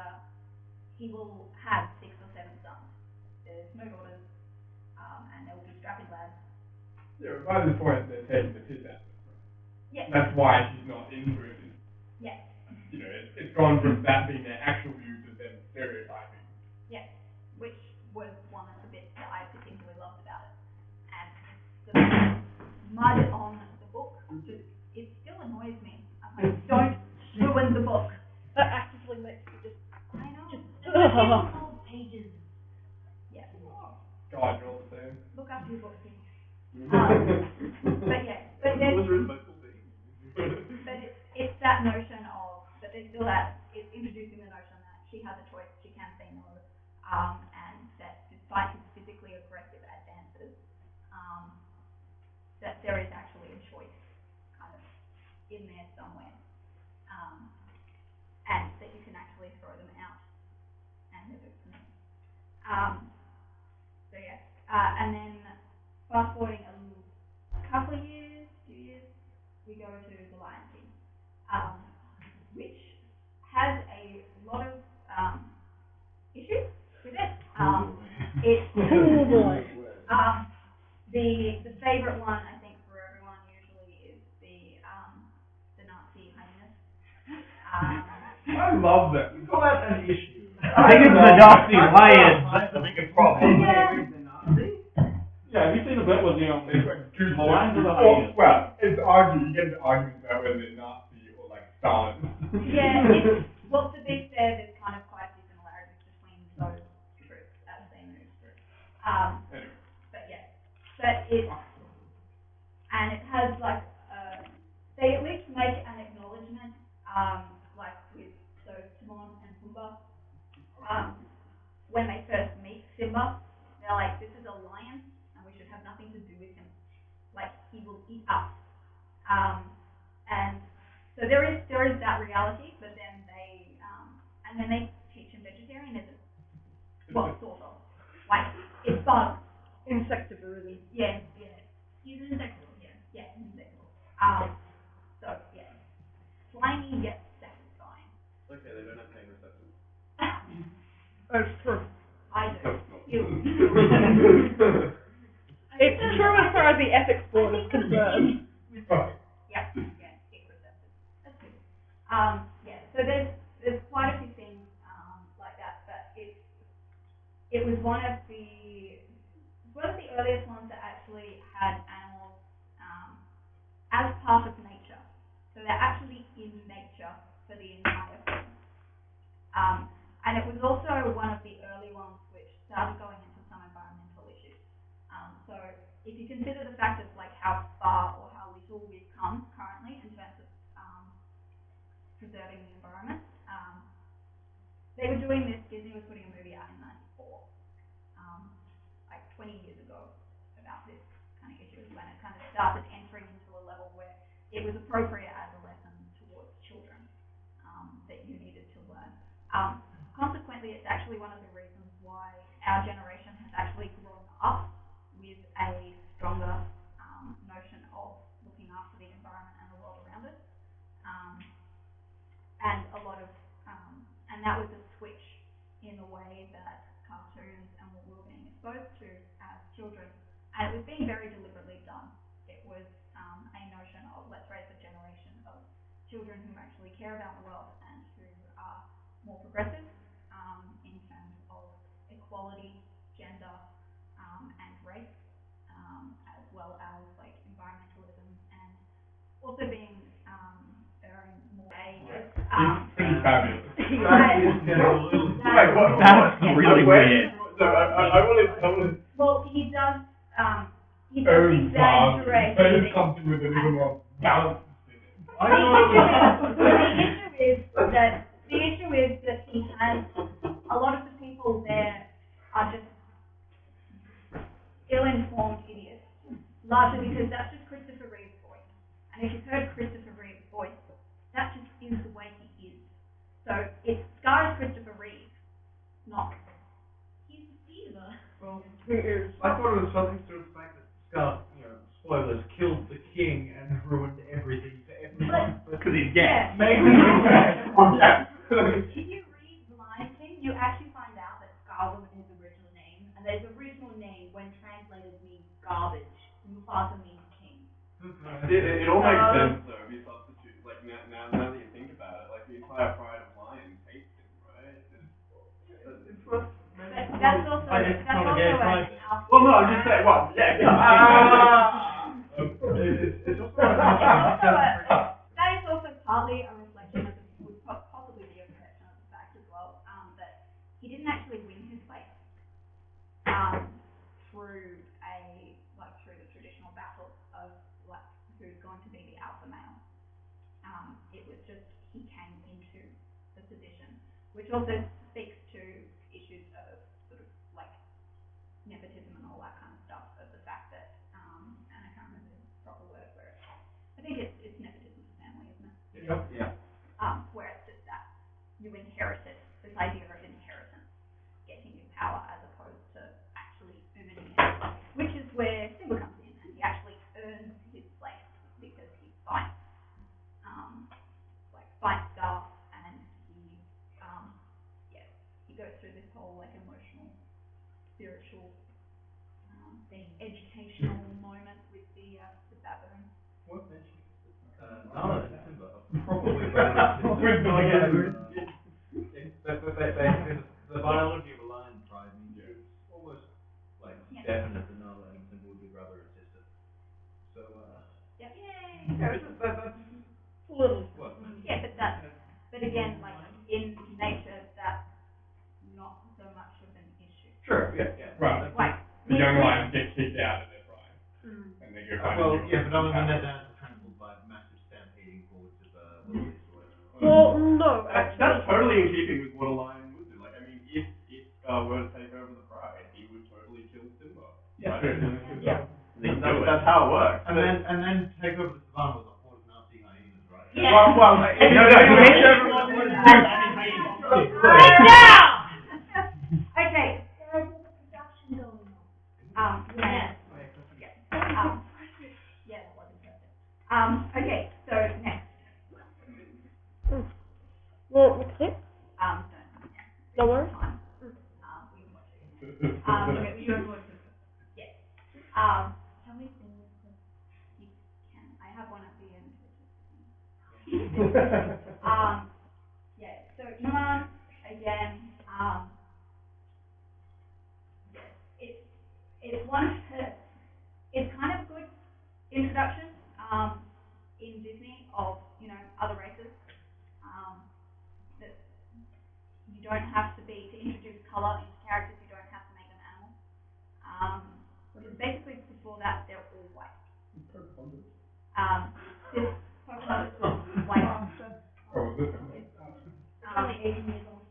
he will have 6 or 7 sons. There's no daughters, and there will be strapping lads. Yeah, but by this point, they're taking the piss out of her. Yeah. That's why she's not into it. Yes. You know, it's gone from that being their actual view to them stereotyping. Yes. Which was one of the bits that I particularly loved about it. And the mud on the book, it still annoys me. I'm like, don't ruin the book. That actively makes you just... I know. Old pages. Yeah. God, you're all the same. Look after your books, people. But But yeah, but there's, was written by Sylvie. but it's that notion of that there's still that it's introducing the notion that she has a choice, she can say no, and that despite his physically aggressive advances, that there is actually a choice kind of in there somewhere, and that you can actually throw them out and move it from there. So yeah, and then fast forwarding a couple of years, few years, we go to The Lion King, which has a lot of issues with it. It's Oh boy. the favorite one I think for everyone usually is the Nazi highness. I love that. You call that an issue? I think it's the Nazi lions. That's the biggest problem. Yeah, have you seen the bit with the The lions or the hyenas? Well, it's argued, you get into arguments about whether they're Nazi or like Stalin. Yeah, well, to be fair, there's kind of quite a few similarities between those groups as they move through. Anyway. But yeah, but and it has like, they at least make an acknowledgement, like with, so Timon and Pumbaa, when they first meet Simba, they're like, this is a lion, and we should have nothing to do with him. Like, he will eat us. And so there is that reality, but then they teach him vegetarianism. Well, sort of. Like, it's fun. Insectivorism. Yeah. He's an insectivore, yeah. Yeah, insectivore. So, yeah. Slimy yet satisfying. It's okay, they don't have pain receptors. It's true. I do. You. It's true as far as the ethics board is concerned. Right. Yeah, it receptors. That's good. Yeah, so there's quite a few things like that, but it was one of the earliest ones that actually had animals as part of nature. So they're actually in nature for the entire film. And it was also one of the early ones which started going into some environmental issues. So if you consider the fact of like how far or how little we've come currently in terms of preserving the environment, they were doing this, Disney was putting a movie out in 94, like 20 years ago, about this kind of issue, when it kind of started entering into a level where it was appropriate as a lesson towards children that you needed to learn. Consequently, it's actually one of the reasons why our generation has actually grown up with a stronger notion of looking after the environment and the world around it. And a lot of, and that was a switch in the way that cartoons and what we were being exposed to as children. And it was being very deliberately done. It was a notion of, let's raise a generation of children who actually care about the world and who are more progressive in terms of equality, gender, and race, as well as like environmentalism, and also being earning more Pretty fabulous. That's really weird. So I wanted. Well, he does Own exaggerate. but it's something with a little more balance in it. The issue is that he has a lot of the people there are just ill-informed idiots, largely because that's just Christopher Reeve's voice. And if you've heard Christopher Reeve's voice, that just is the way he is. So it scars Christopher Reeve, not. He's Caesar. Well, He is. I thought it was something to the fact that Scar, spoilers, killed the king and ruined everything for everyone. Because he's gay. Yeah. Maybe. If you read The Lion King, you actually find out that Scar wasn't his original name, and that his original name, when translated, means garbage. Mufasa means king. It all makes sense though, if you substitute, like now that you think about it. the entire pride of lions hates him, right? That's also I guess it's not a gay pride then. Well, no, I'm just saying. Well, yeah. It's also That is also partly a reflection of would possibly be a reflection of the fact as well that he didn't actually win his fight through the traditional battle of like who's going to be the alpha male. It was just he came into the position, which also speaks to issues of sort of like nepotism and all that kind of stuff. Of the fact that and I can't remember the proper word for it. I think it's nepotism for family, isn't it? Yeah. Where it's just that you inherit it, this idea of inheritance, getting your power as opposed to actually earning it, which is where Simba comes in, and he actually earns his place because he fights, fights Scar, and he goes through this whole like emotional, spiritual, educational moment with the baboon. What mentioned? Nala and Simba are probably related. The biology of a lion pride means it's almost like definite that Nala and Simba would be brother and sister. So, Yep. Yay! that's Little. what? Yeah, but again, like in nature, that's not so much of an issue. Sure. Yeah. Right. Like The young lions get kicked out of their pride, and they go find a Well, new yeah, but other than power. that, that's trampled by massive stampeding hordes of willies or whatever. Well, no, That's actually. totally in keeping with what a lion would do. Like, I mean, if Scar were to take over the pride, he would totally kill Simba. Yeah. Yeah. That's how it works. And then take over the savannah with a horde of Nazi hyenas, right? Yeah. Well, no, make sure everyone Right now! Okay. There's a production going on. Yeah. Yeah, that was interesting. Okay, so next. Well, we clip. No worries. Time. We can watch it. Okay, we don't watch it. Yes. How many things you can? I have one at the end. Yeah. So Iman again. Yes. It's one of the. It's kind of a good introduction. In Disney of other races. That you don't have to introduce color into characters. You don't have to make them animals. Because basically before that they're all white. This Pocahontas was white. Only 18 years old.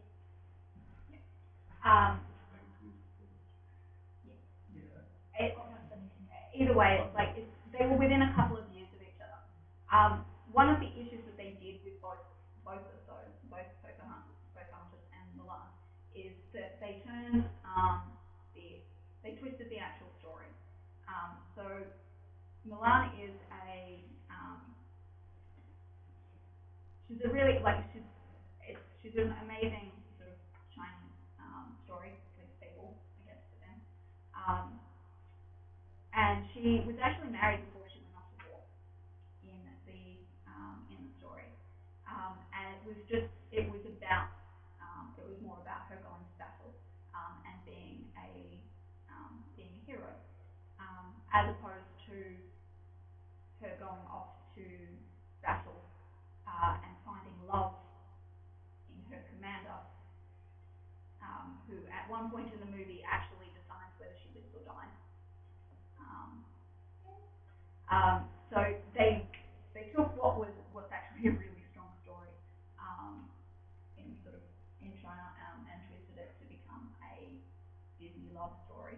Either way, it's like they were within a couple of years of each other. One of the issues that they did with both of those, both Pocahontas and Mulan, is that they turned they twisted the actual story. So Mulan is she's a really she's an amazing sort of shining story, like fable, I guess, for them. And she was actually married before she went off to war in the story. And it was more about her going to battle and being a hero, as opposed to her going off to battle and finding love in her commander, who at one point in the movie actually decides whether she lives or dies. So they took what's actually a really strong story in China and twisted it to become a Disney love story.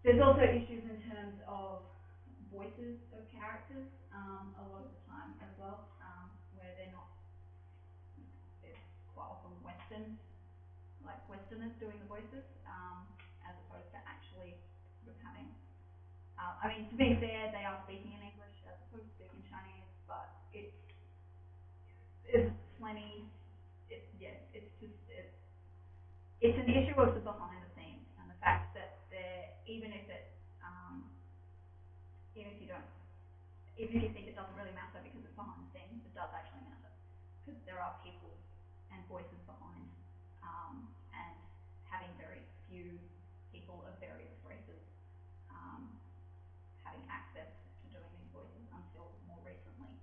There's also issues in terms of voices of characters a lot of the time as well, where they're quite often Westerners doing the voices, as opposed to actually sort of having. I mean, to be fair, they are speaking in English as opposed to speaking Chinese, but it's plenty. It's an issue of the behind the scenes and the fact that even if you think it doesn't really matter because it's behind the scenes, it does are people and voices behind, and having very few people of various races having access to doing these voices until more recently.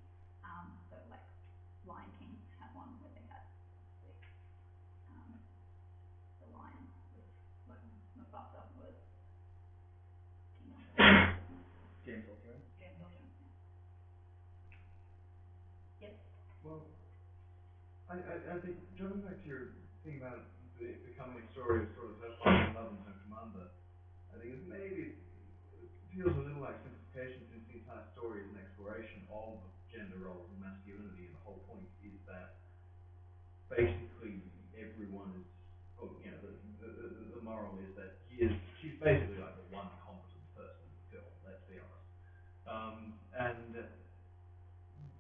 So like Lion King had one where they had the lion with like Mufasa was James Earl Jones. James Earl Jones. Yes. Well, I think jumping back to your thing about it becoming a story of sort of her finding love and her commander, I think it maybe feels a little like simplification since the entire story is an exploration of gender roles and masculinity, and the whole point is that basically everyone is, oh, you know, the moral is that she's basically like the one competent person in the film. Let's be honest. And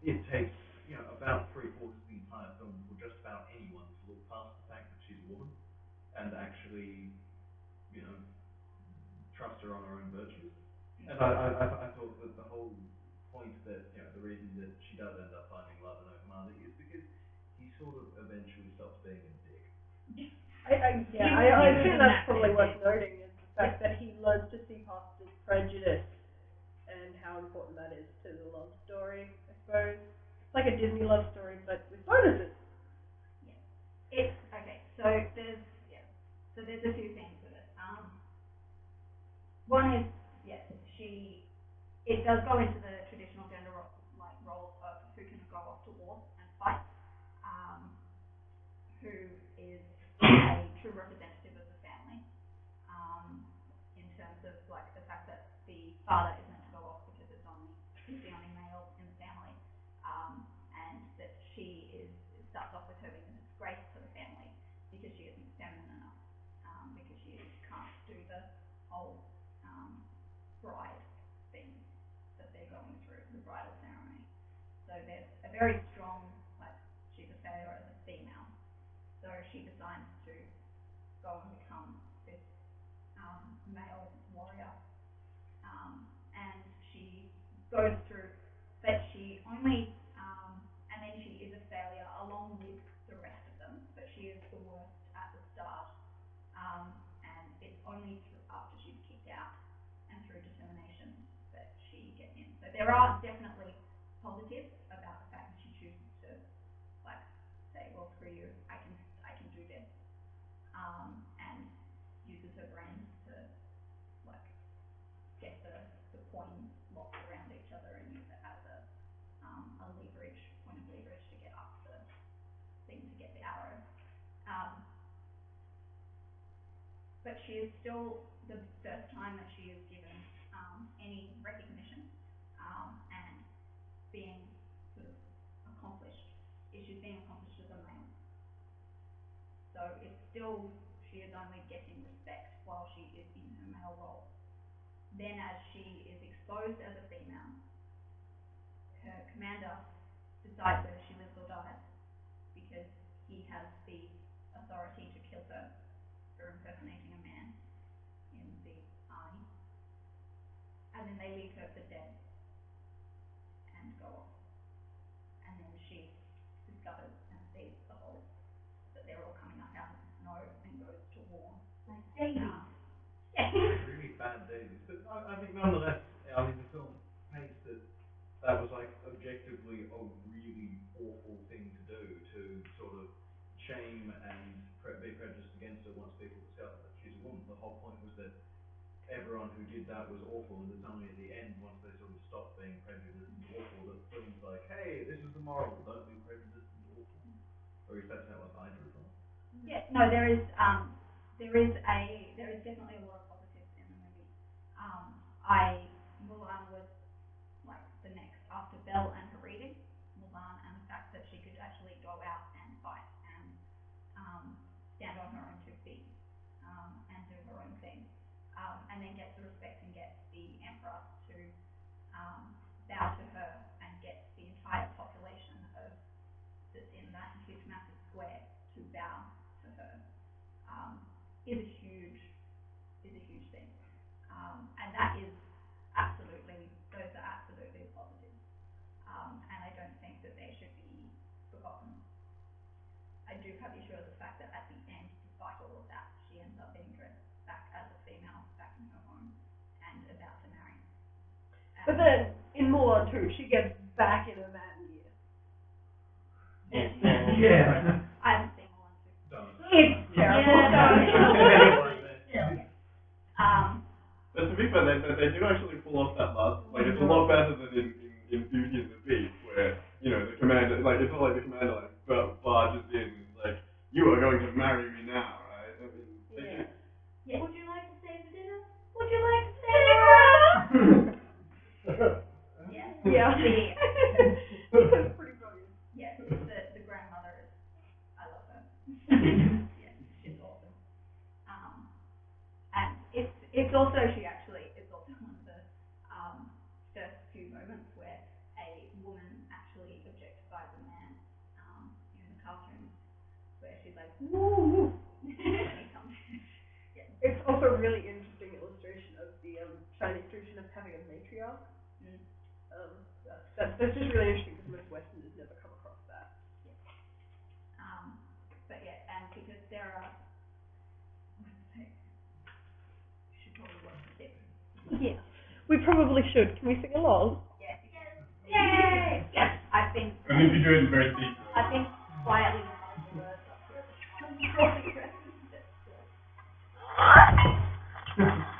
it takes, you know, about 3/4 of the entire film for just about anyone to look past the fact that she's a woman and actually, you know, trust her on her own virtues. And I thought that the whole point that, you know, the reason that she does end up finding love in her commander is because he sort of eventually stops being a dick. I think that's probably worth noting is the fact that he learns to see past his prejudice and how important that is to the love story, I suppose. It's like a Disney love story, but with bonuses. Yeah. It's okay. So there's a few things with it. One is it does go into the traditional gender roles of who can go off to war and fight, who is a true representative of the family, in terms of like the fact that the father is meant to go off because he's the only male in the family, and that she starts off with her being a disgrace to the family because she isn't feminine enough, because she can't do the whole bride thing that they're going through, the bridal ceremony. So there's a very strong, like, she's a failure as a female. So she decides to go and become this male warrior. And she goes through, but she only, and then she is a failure along with the rest of them, but she is the worst at the start. And it's only after she's kicked out and through determination that she gets in. So there are definitely positives about the fact that she chooses to, like, say, well, screw you, I can do this, and uses her brain to, like, get the coins locked around each other and use it as a point of leverage to get up the thing to get the arrow. But she is still the first time that she is given any recognition and being sort of accomplished is she's being accomplished as a male. So it's still, she is only getting respect while she is in her male role. Then as she is exposed as a female, her commander decides whether she lives or dies because he has the authority to kill her for impersonating a man in the army. And then they leave her for dead and go off. And then she discovers and sees the whole, that they're all coming up out of the snow and goes to war. Like Davies. Yeah. Really bad days. But I think nonetheless, I mean, the film paints that was like objectively a really awful thing to do, to sort of shame and be prejudiced against her once people discover that she's a woman. The whole point was that everyone who did that was awful, and it's only at the end, once they sort of stop being prejudiced and awful, that the film's like, hey, this is the moral, don't be prejudiced and awful. Or at least that's how I drew from it. Yeah, no, there is definitely a lot of positives in the movie. Mulan was like the next after Belle and her reading. Mulan, and the fact that she could actually go out and fight and stand on her own 2 feet and do her own thing, and then gets the respect and gets the emperor to bow to her and gets the entire population that's in that huge massive square to bow to her, is a huge thing, and that is those are absolutely positives, and I don't think that they should be forgotten. have you sure of the fact that at the end, despite all of that, she ends up being dressed back as a female, back in her home, and about to marry. But then, in Mulan 2, she gets back in her man gear. Yeah. I haven't seen Mulan 2. It's terrible. But to be fair, they do actually pull off that last, like, it's a lot better than in Beauty and the Beast, where, you know, the commander, like, it's not like the commander, like, barges in and is like, you are going to marry me now, right? I mean, they do. Yeah. Would you like to stay for dinner? Would you like to stay around? Yeah. Yeah. That's pretty brilliant. Yeah, the grandmother is, I love her. Yeah, she's awesome. And it's also it's also one of the first few moments where a woman actually objectifies a man in the cartoons, where she's like, woo. Yeah. It's also a really interesting illustration of the Chinese tradition of having a matriarch. That's just really interesting because most Westerners never come across that. But yeah, and because there are, should probably watch the tip. Yeah. We probably should. Can we sing along? Yes. Yay! Yes. I've been doing very deep. quietly humming the words up to it.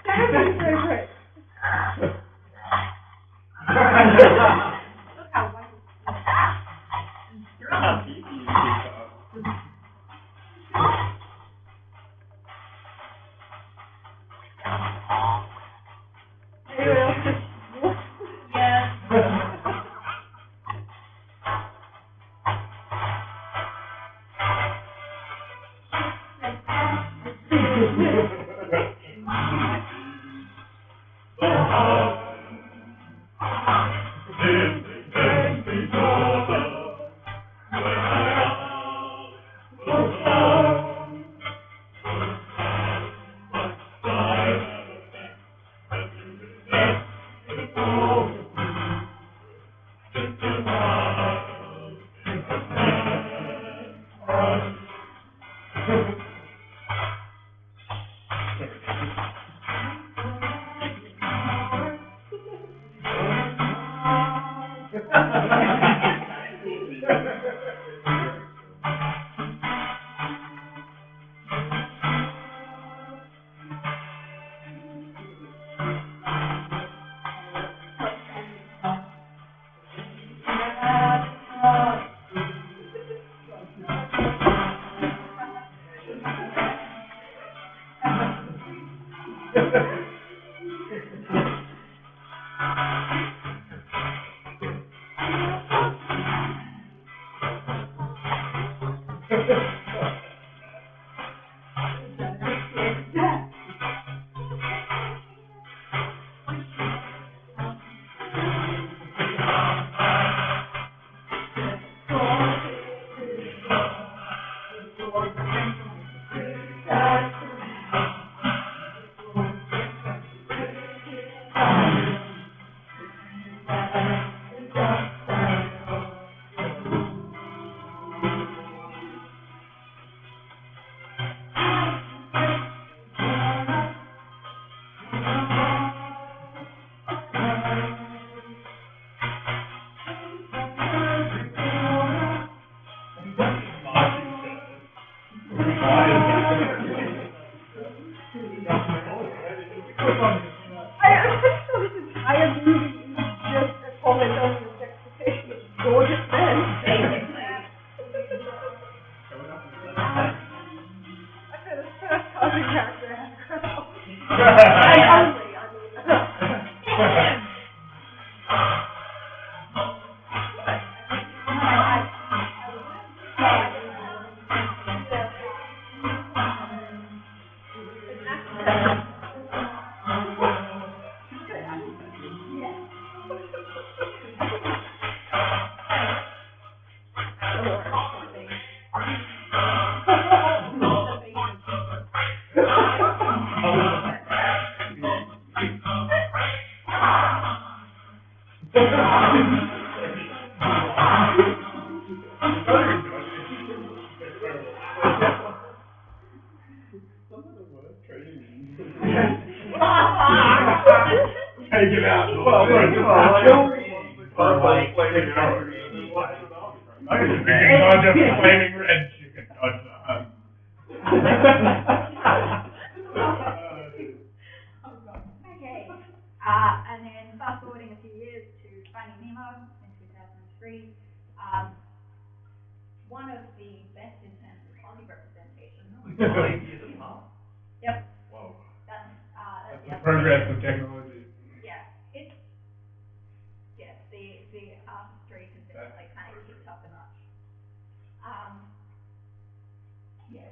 That's so great. Look how wonderful. How deep you think Anyone else just Yes. what it off. You can dodge a flaming wrench, you can dodge the hug. Okay. And then fast forwarding a few years to Finding Nemo in 2003. One of the best in terms of Aussie representation. 5 years apart? Yep. Whoa. That's That's the the progress of technology. Yeah. It's the artistry has been like kind of kicked up a notch. Yeah.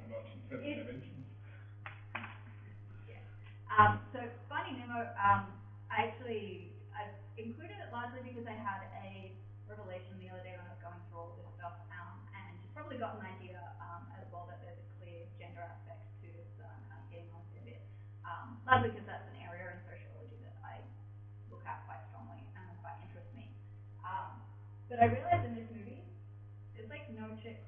So Finding Nemo, I included it largely because I had a revelation the other day when I was going through all of this stuff, and you've probably got an idea as well that there's a clear gender aspect to this that I'm kind of getting onto a bit, largely because that's an area in sociology that I look at quite strongly and quite interests me. But I realized in this movie, there's like no chicks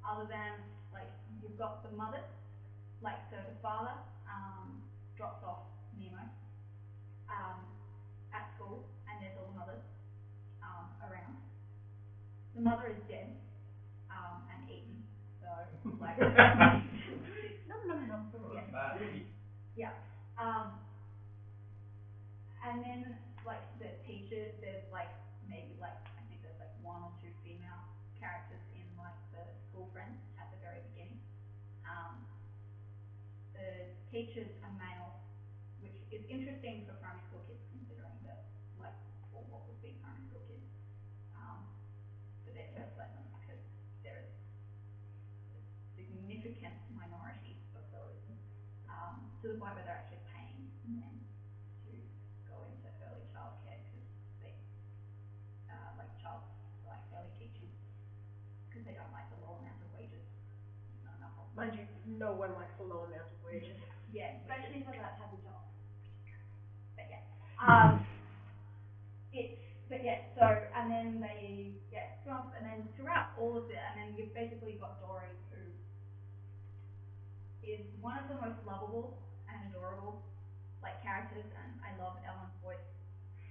other than like you've got the mother, like so the father drops off Nemo at school, and there's all the mothers around. The mother is dead and eaten, so like yeah. And then like the teachers, there's like maybe like I think there's like one or two female characters in like the school friends at the very beginning. The teachers are male, which is interesting for primary school kids considering that like for what would be primary school kids for their first lessons, because there is a significant minority of those to the point where they're actually paying men to go into early childcare because they like early teaching because they don't like the low amount of wages. Not enough of them. Mind you, no one likes a low amount of wages. Yeah, Especially for that type of job. but yeah. So and then they jump, and then throughout all of it, and then you've basically got Dory, who is one of the most lovable and adorable like characters, and I love Ellen's voice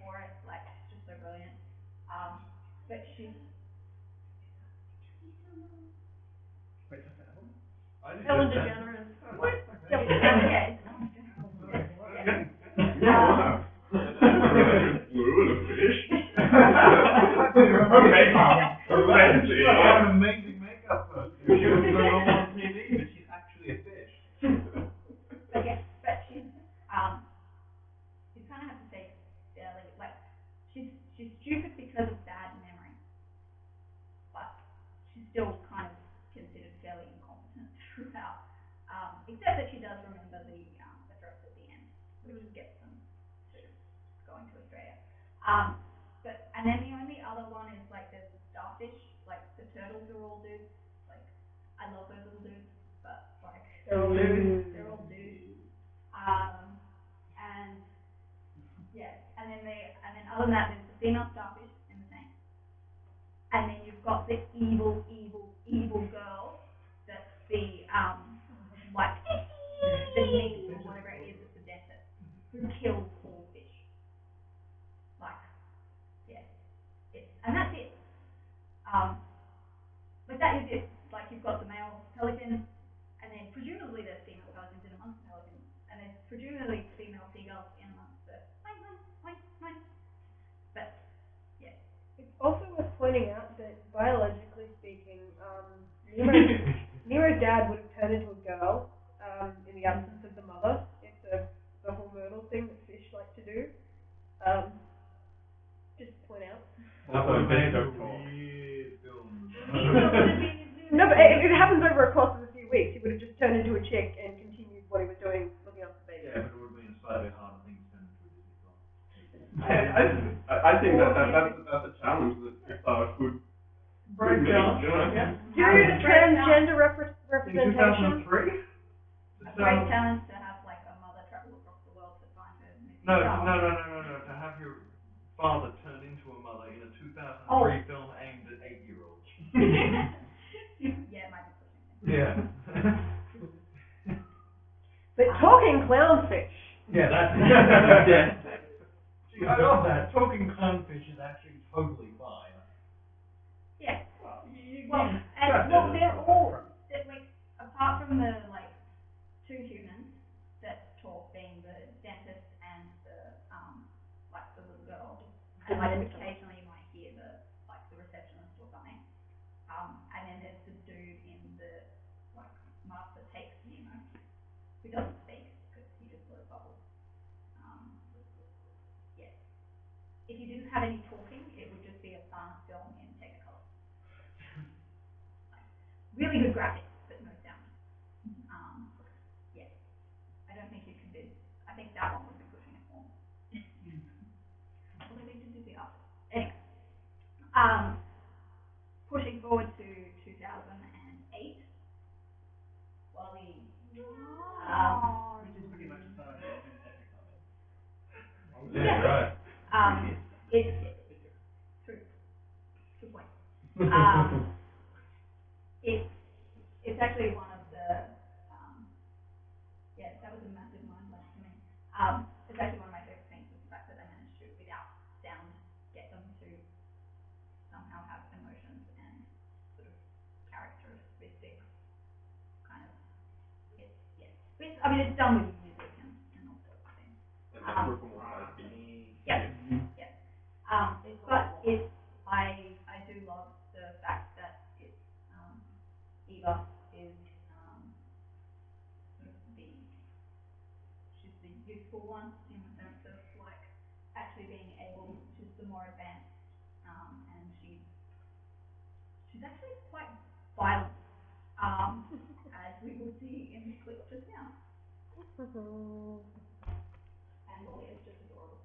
for it. Like she's just so brilliant. But she's Wait, that's Ellen? I didn't Ellen know that. DeGeneres. What? yeah, it's Ellen DeGeneres. Blue and a fish. She's got an amazing makeup person. She was normal on TV, but she's actually a fish. But she's you kind of have to say fairly like she's stupid because of bad memory, but she's still kind of considered fairly incompetent throughout. Except that she does remember the address at the end, which gets them to going to Australia. And then the only other one is like there's the starfish, like the turtles are all dudes. Like I love those little dudes, but like They're all dudes. they're all dudes. And then other than that, there's the female starfish in the tank, and then you've got the evil girl that's the like the niece or whatever it is at the dentist who kills all fish. Like, yeah, and that's it. But that is it. Like you've got the male pelican, and then presumably there's female pelicans in amongst the pelicans, and there's presumably female seagulls in amongst the mine. But yeah. It's also worth pointing out that biologically speaking, Nero's dad would have turned into a girl in the absence of the mother. It's the hormonal thing that fish like to do. Just to point out. That's what fish don't talk. No, but it happens over a course of a few weeks. He would have just turned into a chick and continued what he was doing, looking after the baby. Yeah, but it would have been a slightly harder thing to turn into a Disney film. I think that's a challenge that Pixar could Break meet, down. you know? Yeah. Do transgender representation. In 2003? A great challenge to have like a mother travel across the world to find her missing No. child. To have your father turn into a mother in a 2003 film aimed at 8-year-olds. Yeah, it might be pushing things. Yeah. But talking clownfish. Yeah, that's yeah. See, I love that. Talking clownfish is actually totally fine. have any talking. It would just be a fun film in Technicolor. Really good graphics, but no sound. Yeah, I don't think you'd convince. I think that one would be pushing it more. Although they did do the art. Anyway, pushing forward to 2008, Wally. Which is pretty much the start of in Technicolor. Yeah, right. It's true. Good point. It's actually one of the that was a massive mind blank for me. It's actually one of my favorite things is the fact that I managed to, without sound, get them to somehow have emotions and sort of characteristics. Kind of, it's done with music and all sorts of things. And anthropomorphized beings. Yep. But I do love the fact that it's Eva is sort of she's the useful one in the sense of like actually being able, she's the more advanced, and she's actually quite violent, as we will see in the clip just now. And Molly is just adorable.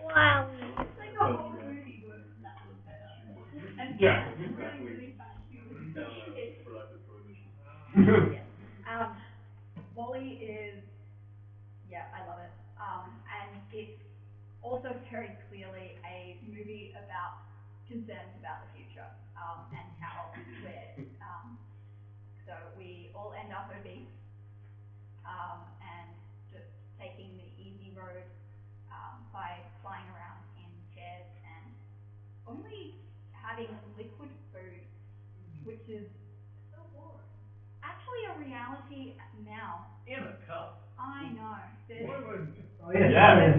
Wow. It's like a whole movie, but that was better. And Yeah. really fast. Productive television. Wally is, I love it. And it's also also very clearly a movie about concerns about the future, and how so we all end up obese, and just taking the easy road, by flying around in chairs and only having liquid food, which is So boring. actually a reality now. In a cup. I know. There's, Oh, Yeah. yeah.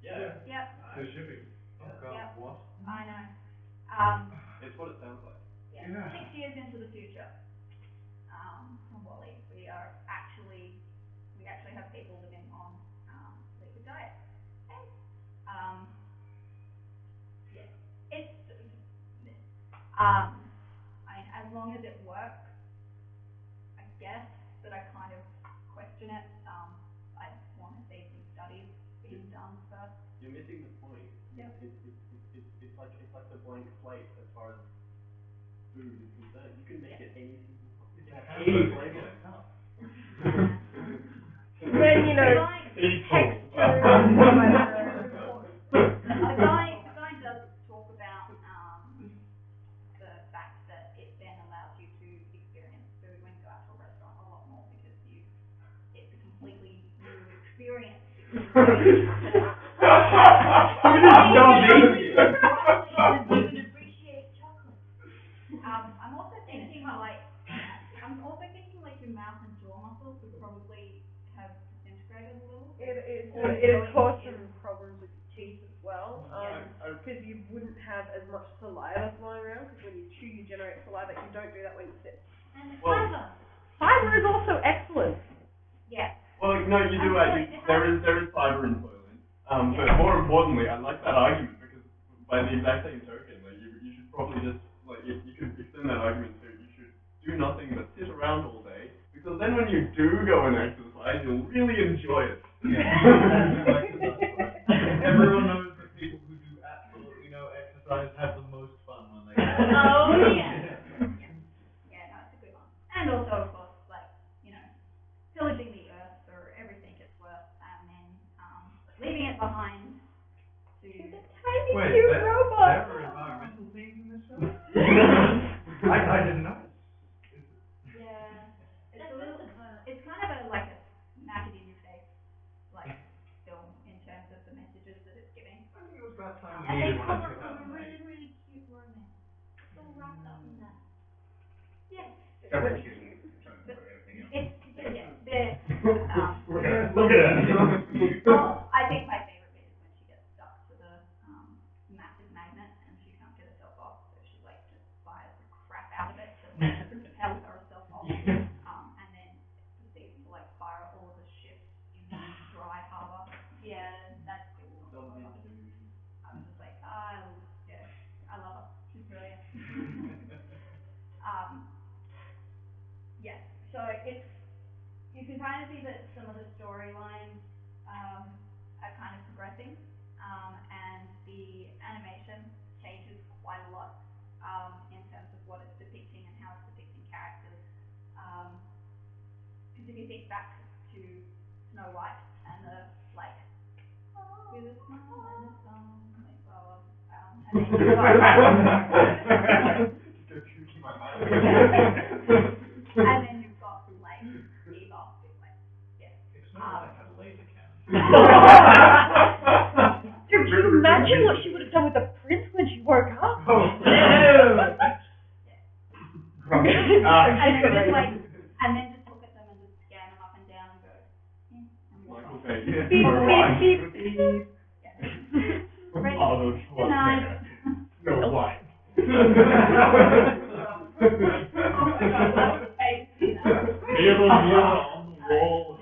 Yeah. Yep. The shipping. Oh god, Yep. what? I know. It's what it sounds like. Yeah. 6 years into the future, from Wally, we actually have people living on liquid diet. Okay. Yeah. It's I mean, as long as it works, I guess, but I kind of question it. I want to see some studies being done first. You're missing the point. Yep. It's like the blank slate as far as food is concerned. You can make it any single. You can have any flavor. When, you know, texture, The guy does talk about the fact that it then allows you to experience food when you go out to a restaurant a lot more, because it's a completely new experience. You just appreciate chocolate. I'm also thinking like your mouth and jaw muscles would probably have disintegrated a little. It would cause some problems with your teeth as well, because you wouldn't have as much saliva flowing around, because when you chew you generate saliva. You don't do that when you sit. And Well, Fiber is also excellent. Yeah. Well, no, you do. There is fiber in soylent. But more importantly, I like that argument, because by the exact same token, like you should probably just you could extend that argument to you should do nothing but sit around all day, because then when you do go and exercise, you'll really enjoy it. Everyone knows that people who do absolutely no exercise have the most fun when they go. Oh yeah. Yeah, no, it's a good one. And also, of course, pillaging the earth for everything it's worth, and then leaving it behind to The tiny Wait, cute there robot. were environmental themes in this film? I didn't know. yeah. It's kind of a smack it in your face film in terms of the messages that it's giving. I think it was about time And we they needed one in cover a 2008. really, really cute romance. So wrapped up in that. Yeah. Very cute. Trying to put everything else. Look at her. Well, I think my favorite bit is when she gets stuck to the massive magnet and she can't get herself off, so she just fires the crap out of it to propel herself off, and then proceeds to fire all of the ships in the dry harbor. Yeah, that's cool. I was just like, I love her. She's brilliant. Yes, so you can kind of see that some of the storylines are kind of progressing, and the animation changes quite a lot in terms of what it's depicting and how it's depicting characters. Because if you think back to Snow White and the with a smile and a song, blah, and then you've got and then you've got Eva, If Snow White had a laser cannon. Dude, can you imagine what she would have done with the prince when she woke up? Oh, and then just look at them and just scan them up and down and go, and walk Michael off. Bay. Beep, beep, beep, beep. Ready? Arnold Denied. No white. Mirror, mirror on the wall.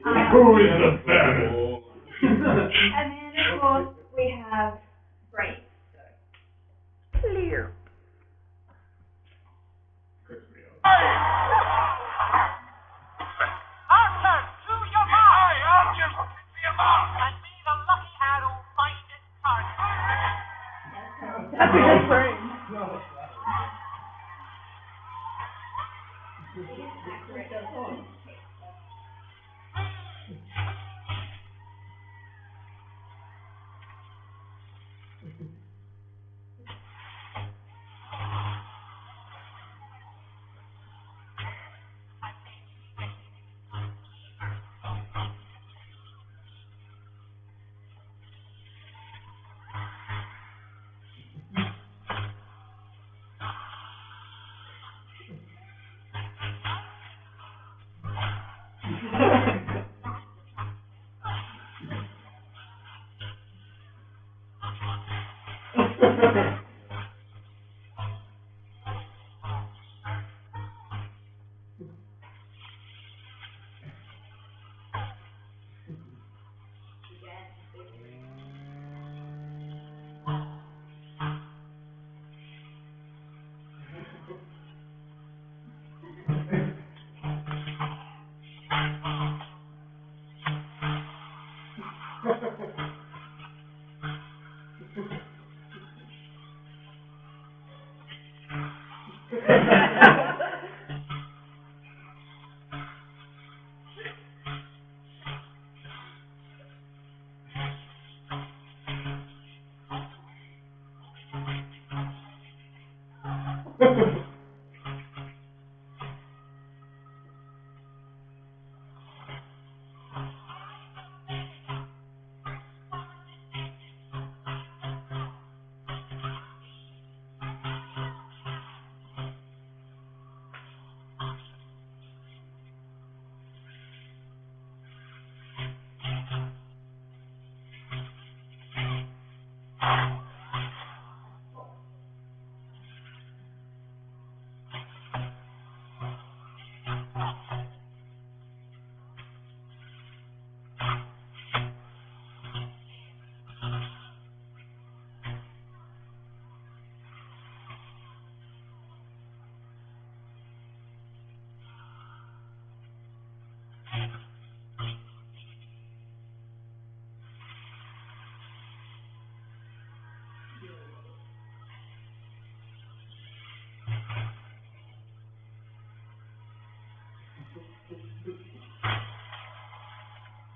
Who is the devil? And then, of course, we have Brave. Clear. Arthur, to your mark! Aye, Arthur, to your mark! And may the lucky arrow find its target. That's a good frame. It is accurate.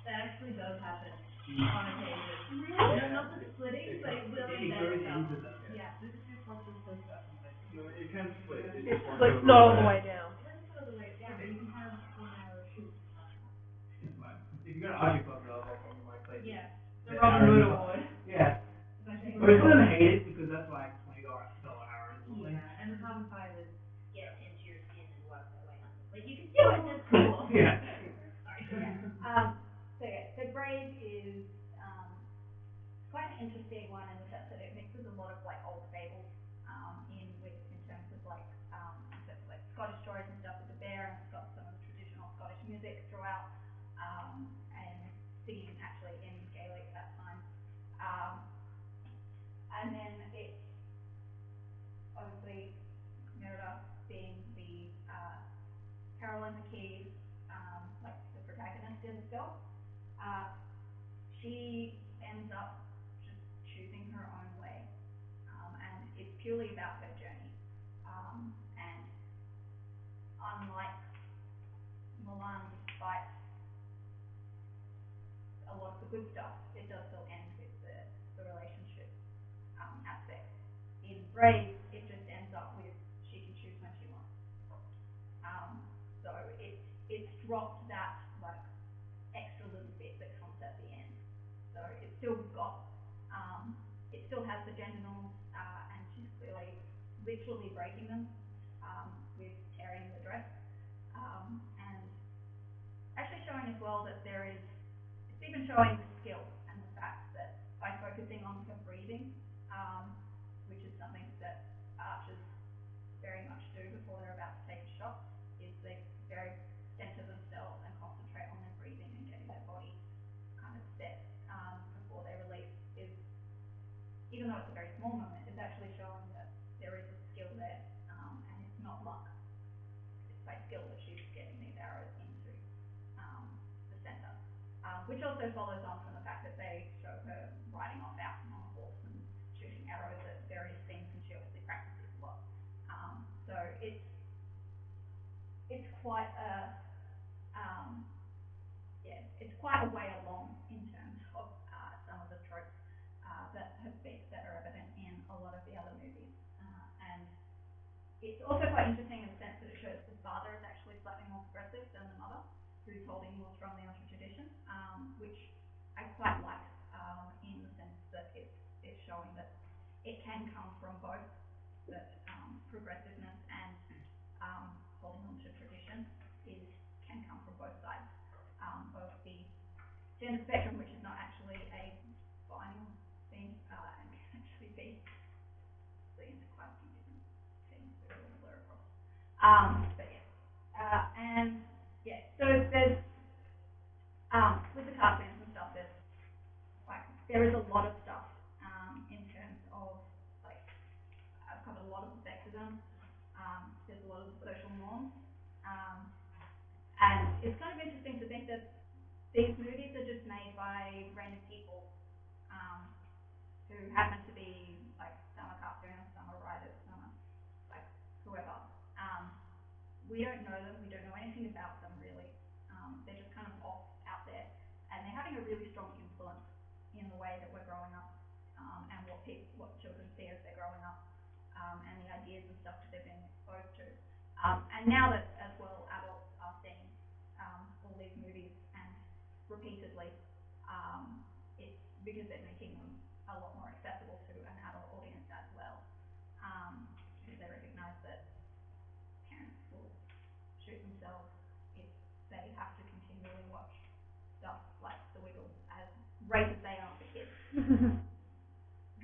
That actually does happen on occasion. Really? Yeah. Not the splitting, but it will embed itself. Yeah. You know, it can split. It It's just won't like go not all the the way way down. It doesn't go all the way down, but you can have one arrow shoot. If you're gonna argue about it, you might play Yeah. The the Robin arrow. Hood Award. Yeah. It's actually But it's gonna hate it because that's like $20 arrows. Yeah, and the carbon fibers get into your skin and work their way under. Like you can do it, just cool. Yeah. Sorry. So Brave is quite an interesting one in the sense that it mixes a lot of like old fables in terms of like Scottish stories and stuff with the bear, and it's got some of the traditional Scottish music throughout, and singing actually in Gaelic at times. And then it's obviously Merida being the Carolyn McKee, like the protagonist in the film. She ends up just choosing her own way, and it's purely about her journey. And unlike Milan, despite a lot of the good stuff, it does still end with the relationship aspect. In Brave, it just ends up with she can choose when she wants. So it's dropped that like extra little bit that comes at the end. So it's still got it still has the gender norms, and she's clearly literally breaking them with tearing the dress, and actually showing as well that it's even showing the skill and the fact that by focusing on her breathing, which is something that archers very much do before they're about to take a shot, is they very center themselves and concentrate on their breathing and getting their body kind of set before they release. Is even though it's a very small moment, is actually showing that there is a skill there, and it's not luck. It's by skill that she's getting these arrows into the center, which also follows on from the fact that they show her riding off out on a horse and shooting arrows at various things, and she obviously practices a lot. So it's quite a it's quite a way along in terms of some of the tropes that are it's also quite interesting in the sense that it shows the father is actually slightly more progressive than the mother, who's holding more strongly onto tradition, which I quite like, in the sense that it's showing that it can come from both, that progressiveness and holding on to tradition can come from both sides of the gender spectrum, which is not actually a binary thing, and can actually be split into quite a few different things that will blur across. But yeah, and yeah, so there's with the cartoons and stuff, there is a lot of stuff in terms of, like, I've covered a lot of the sexism. There's a lot of the social norms, and it's kind of interesting to think that these movies are just made by random people who happen to be, like, some are cartoonists, some are writers, some are, like, whoever. We don't know them. We don't know anything about them, really. They're just kind of off out there, and they're having a really strong influence in the way that we're growing up, and what children see as they're growing up, and the ideas and stuff that they're being exposed to. And now that, as well, adults are seeing all these movies, and repeatedly, it's because they're making them a lot more accessible to an adult audience as well, because they recognise that parents will shoot themselves if they have to continually watch stuff like The Wiggles, as great as they are for kids.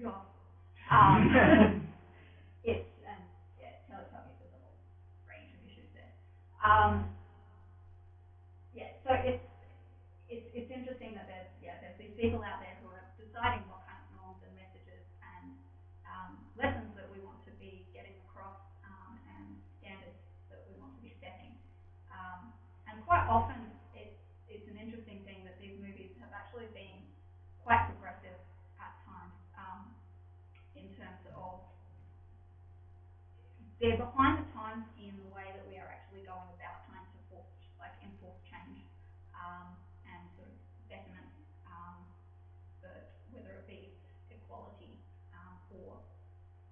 God. It's, and yeah, Teletubbies, there's a whole range of issues there. Yeah, so it's interesting that there's these people out there who are deciding what kind of norms and messages and lessons that we want to be getting across, and standards that we want to be setting. And quite often it's an interesting thing that these movies have actually been quite progressive at times, in terms of they're behind the times in the way that we are actually going about trying to enforce change, and sort of betterment, for whether it be equality, or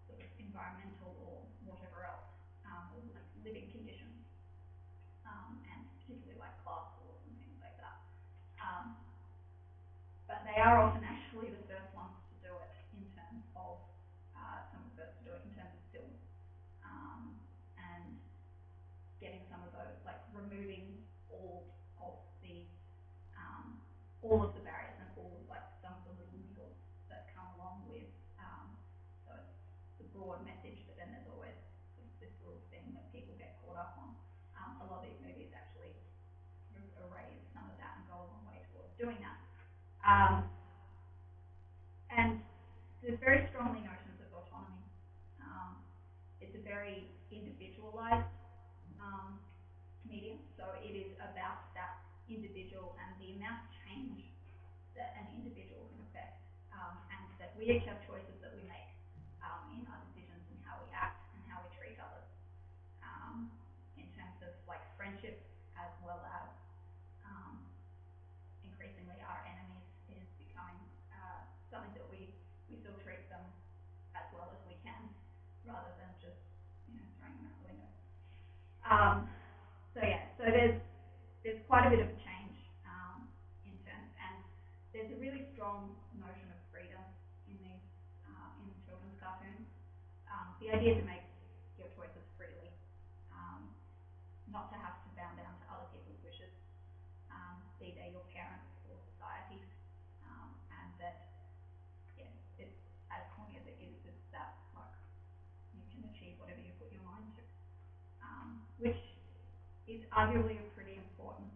sort of environmental or whatever else, or like living conditions, and particularly like class wars and things like that. But they are often actually the first ones to do it in terms of, some of the first to do it in terms of film, and getting some of those, like removing all of the all of the barriers and all of, like, some of the little niggles that come along with, so it's the broad message, but then there's always sort of this little thing that people get caught up on. A lot of these movies actually sort of erase some of that and go a long way towards doing that. And there's very strongly notions of autonomy. It's a very individualized medium, so it is about that individual and the amount of change that an individual can affect, and that we each have choices that we make, in our decisions and how we act and how we treat others, in terms of, like, friendships, as well as increasingly our enemies is becoming something that we still treat them as well as we can, rather than just, throwing them out the window. So there's quite a bit of a change, in terms, and there's a really strong notion of freedom in these in children's cartoons. The idea to make your choices freely, not to have to bow down to other people's wishes, be they your parents or society's, and that, it's as corny as it is, it's that, like, you can achieve whatever you put your mind to, which is arguably a pretty important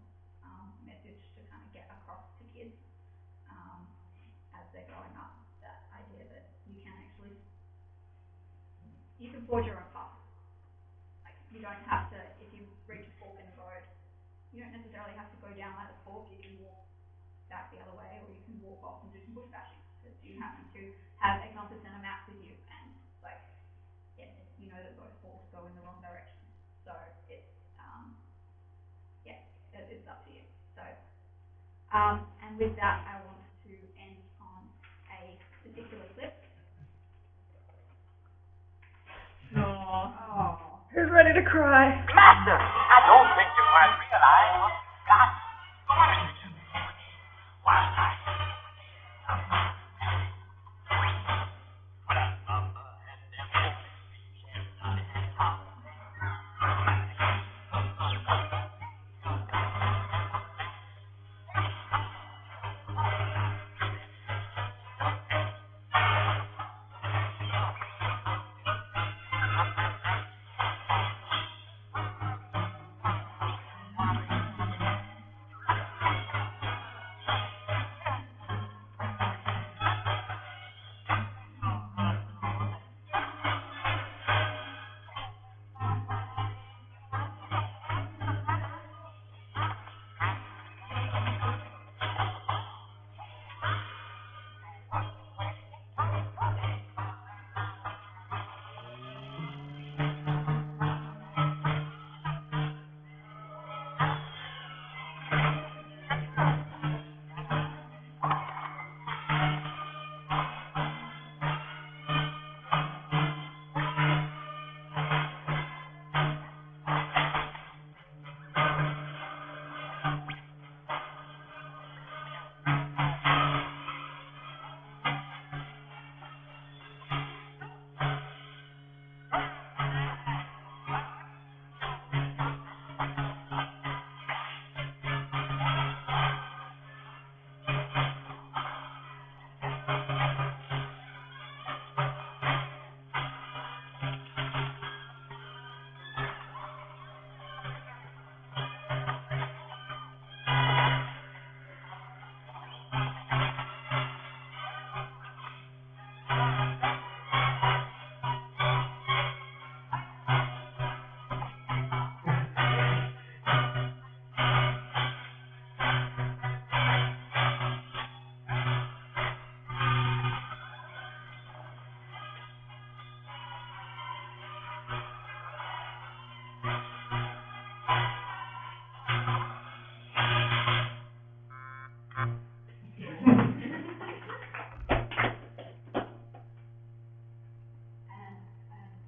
message to kind of get across to kids, as they're growing up. That idea that you can forge your own path. Like, you don't have to, if you reach a fork in the road, you don't necessarily have to go down like the fork. You can walk back the other way, or you can walk off and do some bush bashing because you happen to have a compass and a map with you, and, like, you know that both forks go in the wrong direction. So it's it's up to you. So and with that, I want to end on a particular clip. Oh. to cry. Master, I don't think you quite realize what you've got.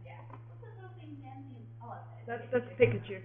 Yeah. What's the little thing dancing? Oh, That's Pikachu.